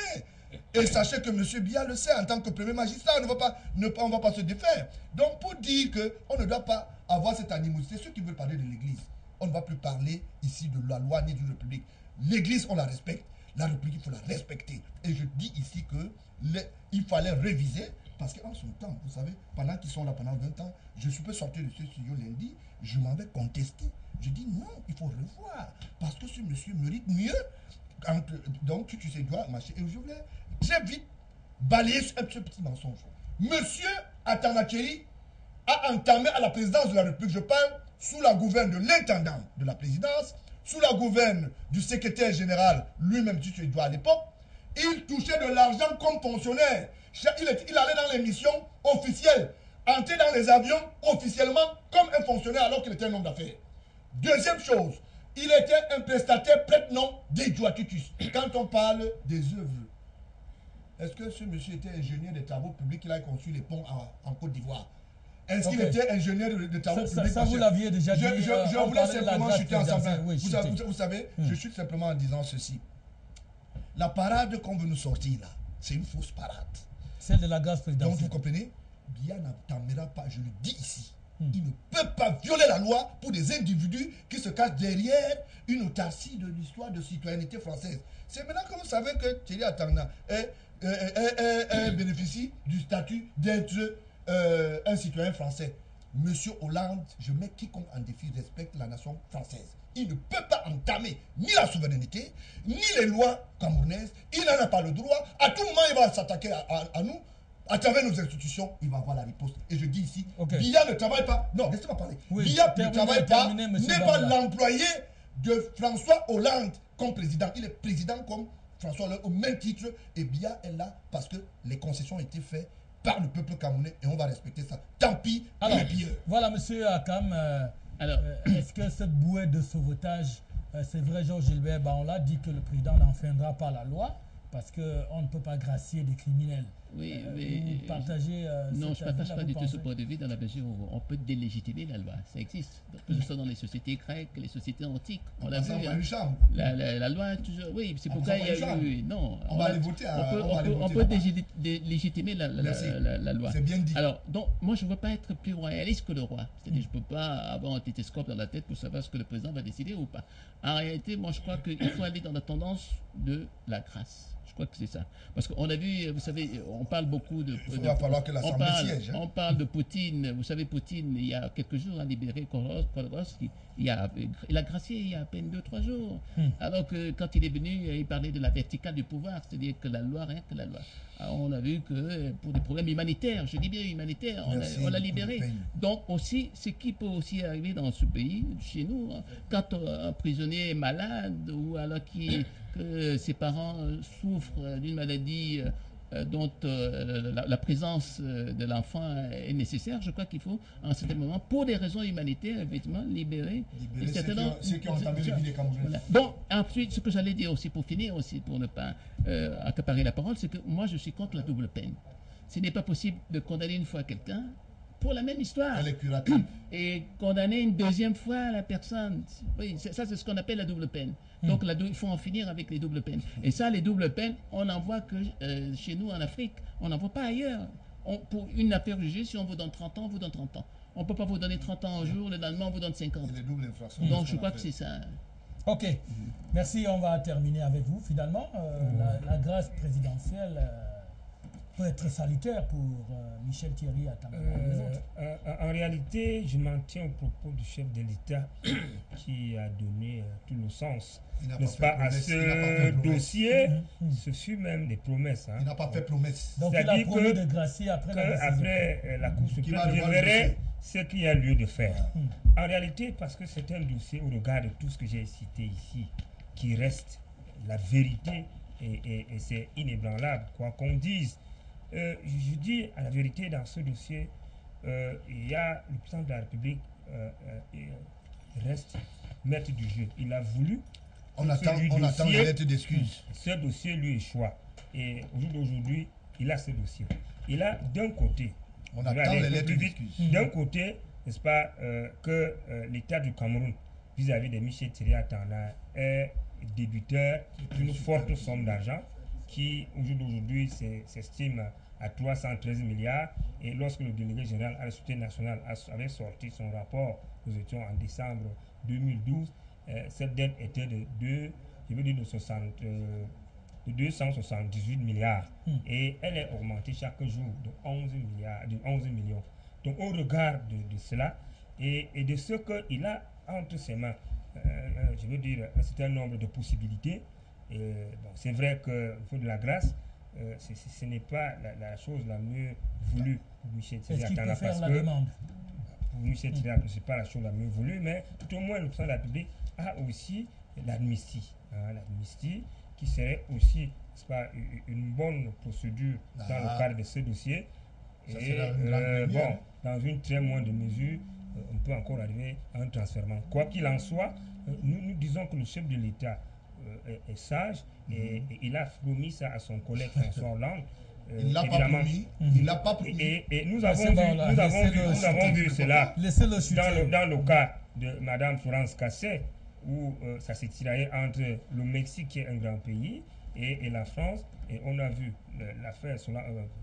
Et sachez que M. Biya le sait, en tant que premier magistrat, on ne va pas se défaire. Donc pour dire qu'on ne doit pas avoir cette animosité, ceux qui veulent parler de l'Église, on ne va plus parler ici de la loi ni d'une République. L'Église, on la respecte. La République, il faut la respecter. Et je dis ici qu'il fallait réviser, parce qu'en son temps, vous savez, pendant qu'ils sont là pendant 20 ans, je suis pas sorti de ce studio lundi, je m'en vais contester. Je dis non, il faut revoir, parce que ce monsieur mérite mieux. Donc tu sais, dois marcher. Et je voulais très vite balayer ce petit mensonge. Monsieur Atanakeri a entamé à la présidence de la République, je parle sous la gouverne de l'intendant de la présidence, sous la gouverne du secrétaire général, lui-même, tu sais, dois à l'époque, il touchait de l'argent comme fonctionnaire. Il allait dans les missions officielles, entrer dans les avions officiellement comme un fonctionnaire alors qu'il était un homme d'affaires. Deuxième chose, il était un prestataire prête-nom d'Edouatitus. Quand on parle des œuvres, est-ce que ce monsieur était ingénieur des travaux publics, il a conçu les ponts en Côte d'Ivoire? Est-ce qu'il était ingénieur de travaux publics? Ça vous l'aviez déjà dit. Je voulais simplement chuter ensemble. Oui, vous savez, je chute simplement en disant ceci. La parade qu'on veut nous sortir là, c'est une fausse parade. Celle de la grâce présidentielle. Donc vous comprenez, Biya n'attendra pas, je le dis ici. Il ne peut pas violer la loi pour des individus qui se cachent derrière une autarcie de l'histoire de citoyenneté française. C'est maintenant que vous savez que Thierry Atangna bénéficie du statut d'être un citoyen français. Monsieur Hollande, je mets quiconque en défi respecte la nation française. Il ne peut pas entamer ni la souveraineté, ni les lois camerounaises. Il n'en a pas le droit. À tout moment, il va s'attaquer à nous. À travers nos institutions, il va avoir la riposte. Et je dis ici, Biya ne travaille pas. Non, laissez-moi parler. Biya ne travaille pas, n'est pas l'employé de François Hollande comme président. Il est président comme François Hollande au même titre. Et Biya est là parce que les concessions ont été faites par le peuple camerounais et on va respecter ça. Tant pis, les pires. Voilà, monsieur Akam. Est-ce que cette bouée de sauvetage, c'est vrai, Georges Gilbert Baola dit que le président n'enfreindra pas la loi parce qu'on ne peut pas gracier des criminels. Oui, mais vous partagez non, je ne partage pas du tout ce point de vue dans la mesure où on peut délégitimer la loi. Ça existe. Que ce soit dans les sociétés grecques, les sociétés antiques. On l'a vu. La loi, toujours. Oui, c'est pourquoi il y a eu. Non. On va aller voter. On peut délégitimer la loi. C'est bien dit. Alors, donc, moi, je ne veux pas être plus royaliste que le roi. C'est-à-dire, je ne peux pas avoir un tétéscope dans la tête pour savoir ce que le président va décider ou pas. En réalité, moi, je crois qu'il faut aller dans la tendance de la grâce. Je crois que c'est ça. Parce qu'on a vu, vous savez, on parle beaucoup de... Il va falloir que l'Assemblée siège. On parle de Poutine. Vous savez, Poutine, il y a quelques jours, a libéré Khodorkovsky. Il a gracié il y a à peine 2-3 jours. Alors que quand il est venu, il parlait de la verticale du pouvoir, c'est-à-dire que la loi, rien que la loi. Alors on a vu que pour des problèmes humanitaires, je dis bien humanitaires, on l'a libéré. Donc aussi, ce qui peut aussi arriver dans ce pays, chez nous, quand un prisonnier est malade ou alors que ses parents souffrent d'une maladie dont la présence de l'enfant est nécessaire, je crois qu'il faut, à un certain moment, pour des raisons humanitaires, effectivement, libérer ceux qui ont entamé le vie des Camerounais. Voilà. Bon, ensuite, ce que j'allais dire aussi, pour finir aussi, pour ne pas accaparer la parole, c'est que moi, je suis contre la double peine. Ce n'est pas possible de condamner une fois quelqu'un pour la même histoire. Elle est curative. Et condamner une deuxième fois la personne. Oui, ça c'est ce qu'on appelle la double peine. Donc il faut en finir avec les doubles peines. Et ça, les doubles peines, on n'en voit que chez nous en Afrique. On n'en voit pas ailleurs. Pour une affaire jugée, si on vous donne 30 ans, on vous donne 30 ans. On ne peut pas vous donner 30 ans un jour, le lendemain on vous donne 50. C'est les doubles infractions. Donc je crois que c'est ça. Ok, merci. On va terminer avec vous. Finalement, la grâce présidentielle peut être salutaire pour Michel Thierry Atangana et les autres. En réalité, je m'en tiens au propos du chef de l'État qui a donné tout le sens, n'est-ce pas, à ce dossier. Ce fut même des promesses. Hein. Il n'a pas fait promesse. Donc il a promis de gracier après la décision. Après la Cour suprême, je verrai ce qu'il y a lieu de faire. En réalité, parce que c'est un dossier au regard de tout ce que j'ai cité ici, qui reste la vérité et c'est inébranlable, quoi qu'on dise. Je dis à la vérité, dans ce dossier, il y a le président de la République reste maître du jeu. Il a voulu. On attend les lettres d'excuses. Ce dossier lui échoua. Et au jour d'aujourd'hui, il a ce dossier. Il a d'un côté, on attend les lettres d'excuses. D'un côté, n'est-ce pas, que l'État du Cameroun, vis-à-vis de Michel Thierry Atangana, est débiteur d'une forte somme d'argent qui, au jour d'aujourd'hui, s'estime à 313 milliards. Et lorsque le délégué général à la Sûreté nationale avait sorti son rapport, nous étions en décembre 2012, cette dette était de 278 milliards. Et elle est augmentée chaque jour de 11 millions. Donc au regard de cela et de ce qu'il a entre ses mains, je veux dire, un certain nombre de possibilités. Bon, c'est vrai qu'il faut de la grâce. Ce n'est pas la chose la mieux voulue pour Michel Thierry Atangana, parce que pour Michel Thierry Atangana, ce n'est pas la chose la mieux voulue, mais tout au moins le président de la République a aussi l'amnistie. L'amnistie qui serait aussi, n'est-ce pas, une bonne procédure dans le cadre de ce dossier. Et bon, dans une très moindre mesure, on peut encore arriver à un transfèrement. Quoi qu'il en soit, nous disons que le chef de l'État est sage et il a promis ça à son collègue François Hollande. Il ne l'a pas promis. Il l'a pas promis. Et nous avons vu cela dans le cas de Mme Florence Cassé, où ça s'est tiré entre le Mexique, qui est un grand pays, et la France. Et on a vu l'affaire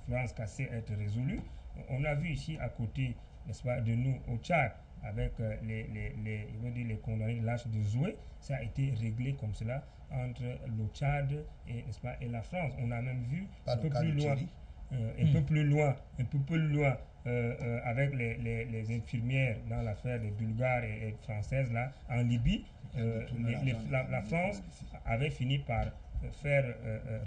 Florence Cassé être résolue. On a vu ici à côté, n'est-ce pas, de nous au Tchad, avec les condamnés de l'âge de Zoué, ça a été réglé comme cela entre le Tchad et, n'est-ce pas, et la France. On a même vu un peu plus loin, avec les infirmières dans l'affaire des Bulgares et Françaises là, en Libye. La France avait fini par faire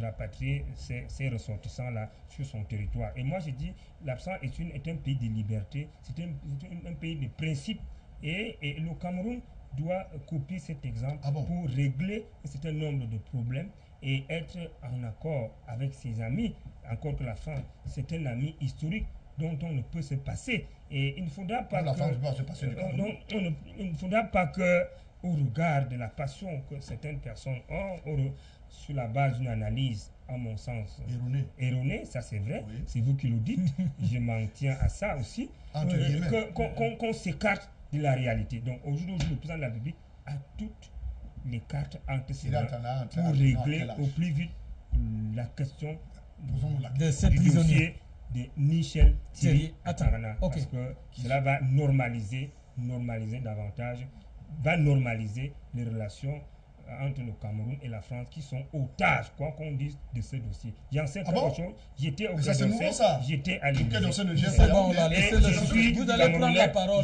rapatrier ces ressortissants-là sur son territoire. Et moi, je dis, l'absence est un pays de liberté, c'est un pays de principe, et le Cameroun doit copier cet exemple pour régler un certain nombre de problèmes et être en accord avec ses amis. Encore que la France, c'est un ami historique dont on ne peut se passer. Et il ne faudra pas que, au regard de la passion que certaines personnes ont, sur la base d'une analyse, à mon sens, erronée, ça c'est vrai, c'est vous qui le dites, je m'en tiens à ça aussi, qu'on s'écarte de la réalité. Donc aujourd'hui, le président de la République a toutes les cartes entre ses mains pour régler au plus vite la question de ces du prisonniers de Michel Thierry Atangana, parce que cela va normaliser davantage, va normaliser les relations entre le Cameroun et la France, qui sont otages, quoi qu'on dise, de ce dossier. J'en sais quelque chose. J'étais au Quai d'Orsay, j'étais à l'Élysée.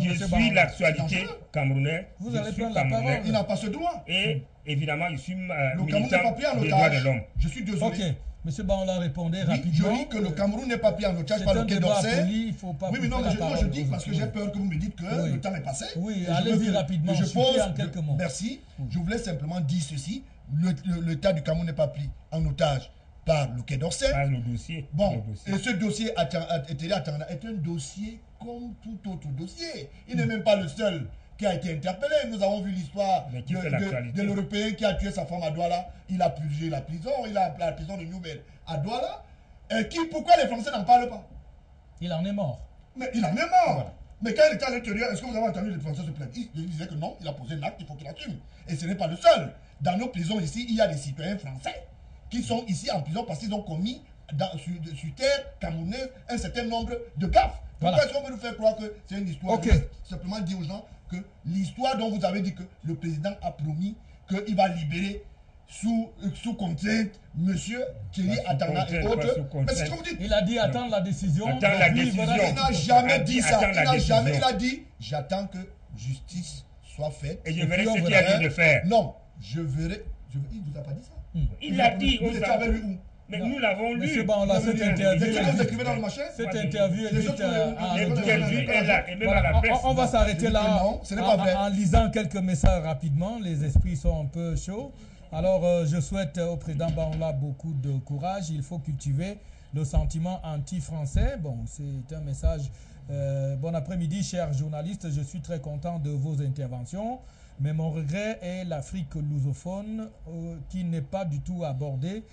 Je suis l'actualité camerounaise. Vous allez prendre la parole. Il n'a pas ce droit. Et évidemment, je suis le Cameroun n'est pas pris en des droits de otage. l'homme. Je suis désolé. Ok. Monsieur Baola, répondez rapidement. Je dis que le Cameroun n'est pas pris en otage par le Quai d'Orsay. Il faut pas. Oui, mais non, je dis parce que j'ai peur que vous me dites que le temps est passé. Oui, allez-y rapidement. Je pose en quelques mots. Merci. Je voulais simplement dire ceci. L'État du Cameroun n'est pas pris en otage par le Quai d'Orsay. Par le dossier. Bon, et ce dossier est un dossier comme tout autre dossier. Il n'est même pas le seul qui a été interpellé. Nous avons vu l'histoire de l'Européen qui a tué sa femme à Douala. Il a purgé la prison, la prison de Nouvelle à Douala. Pourquoi les Français n'en parlent pas? Il en est mort. Mais il en est mort. Mais quand il était à l'intérieur, est-ce que vous avez entendu les Français se plaindre? Il disait que non, il a posé un acte, il faut qu'il assume. Et ce n'est pas le seul. Dans nos prisons ici, il y a des citoyens français qui sont ici en prison parce qu'ils ont commis sur terre camerounaise un certain nombre de gaffes. Pourquoi est-ce qu'on veut nous faire croire que c'est une histoire? Simplement dire aux gens que l'histoire dont vous avez dit que le président a promis qu'il va libérer sous contrainte monsieur Thierry Adana et autres. Mais c'est ce que vous dites. Il a dit attendre la décision. Attends la décision. Il n'a jamais dit ça. Il a dit j'attends que justice soit faite. Et je verrai ce qu'il a dit de faire. Non, je verrai. Il ne vous a pas dit ça. Il l'a dit. Vous étiez avec lui où? Mais nous l'avons lu. Monsieur Banla, cette interview. Vous écrivez dans le machin? Cette interview est dite On va s'arrêter là en lisant quelques messages rapidement. Les esprits sont un peu chauds. Alors, je souhaite au président Banla beaucoup de courage. Il faut cultiver le sentiment anti-français. Bon, c'est un message. Bon après-midi, chers journalistes. Je suis très content de vos interventions. Mais mon regret est l'Afrique lusophone qui n'est pas du tout abordée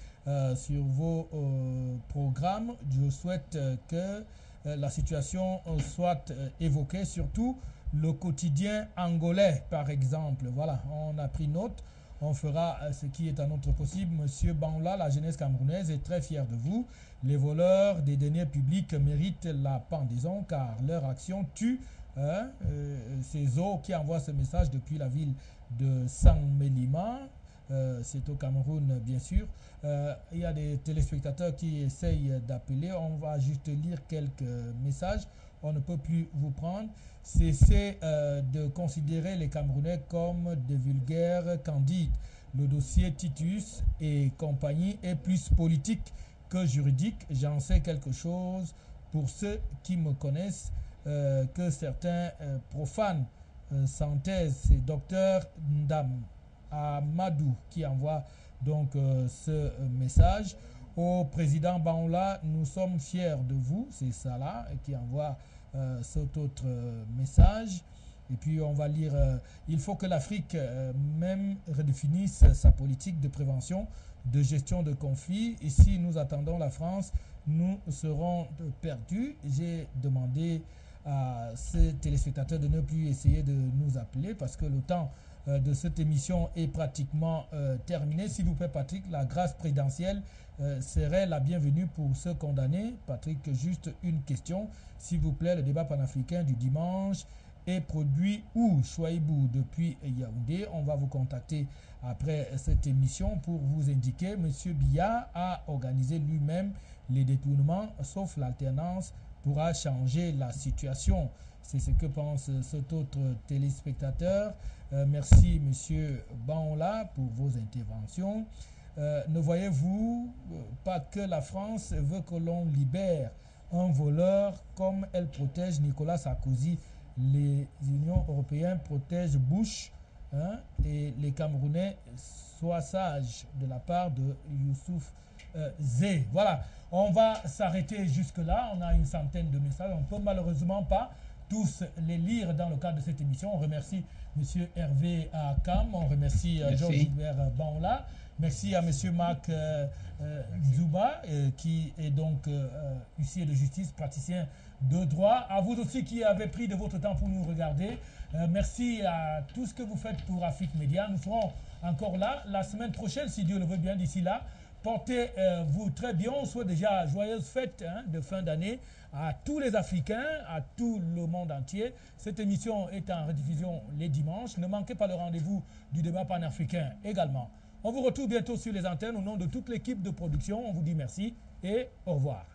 sur vos programmes. Je souhaite que la situation soit évoquée, surtout le quotidien angolais, par exemple. Voilà, on a pris note. On fera ce qui est à notre possible. Monsieur Banla, la jeunesse camerounaise est très fière de vous. Les voleurs des deniers publics méritent la pendaison car leur action tue ces eaux qui envoient ce message depuis la ville de Saint-Mélima. C'est au Cameroun, bien sûr. Il y a des téléspectateurs qui essayent d'appeler. On va juste lire quelques messages. On ne peut plus vous prendre. Cessez de considérer les Camerounais comme des vulgaires candides. Le dossier Titus et compagnie est plus politique que juridique. J'en sais quelque chose pour ceux qui me connaissent. Que certains profanes s'entaisent. C'est Docteur Ndam Amadou qui envoie donc ce message. Au président Banla, nous sommes fiers de vous. C'est ça là qui envoie cet autre message. Et puis on va lire, il faut que l'Afrique même redéfinisse sa politique de prévention, de gestion de conflits. Ici, nous attendons la France, nous serons perdus. J'ai demandé à ces téléspectateurs de ne plus essayer de nous appeler parce que le temps de cette émission est pratiquement terminé. S'il vous plaît, Patrick, la grâce présidentielle serait la bienvenue pour ceux condamnés. Patrick, juste une question. S'il vous plaît, le débat panafricain du dimanche est produit où? Chouaïbou depuis Yaoundé. On va vous contacter après cette émission pour vous indiquer. Monsieur Biya a organisé lui-même les détournements, sauf l'alternance pourra changer la situation. C'est ce que pense cet autre téléspectateur. Merci, monsieur Banla, pour vos interventions. Ne voyez-vous pas que la France veut que l'on libère un voleur comme elle protège Nicolas Sarkozy? Les Unions européennes protègent Bush et les Camerounais soient sages de la part de Youssouf Zé. Voilà, on va s'arrêter jusque-là. On a une centaine de messages. On ne peut malheureusement pas tous les lire dans le cadre de cette émission. On remercie M. Hervé Akam, on remercie Georges-Hubert Banla. Merci à M. Marc Zouba, qui est donc huissier de justice, praticien de droit. À vous aussi qui avez pris de votre temps pour nous regarder. Merci à tout ce que vous faites pour Afrique Média. Nous serons encore là la semaine prochaine, si Dieu le veut bien. D'ici là, portez-vous très bien. On souhaite déjà joyeuses fêtes de fin d'année à tous les Africains, à tout le monde entier. Cette émission est en rediffusion les dimanches. Ne manquez pas le rendez-vous du débat panafricain également. On vous retrouve bientôt sur les antennes. Au nom de toute l'équipe de production, on vous dit merci et au revoir.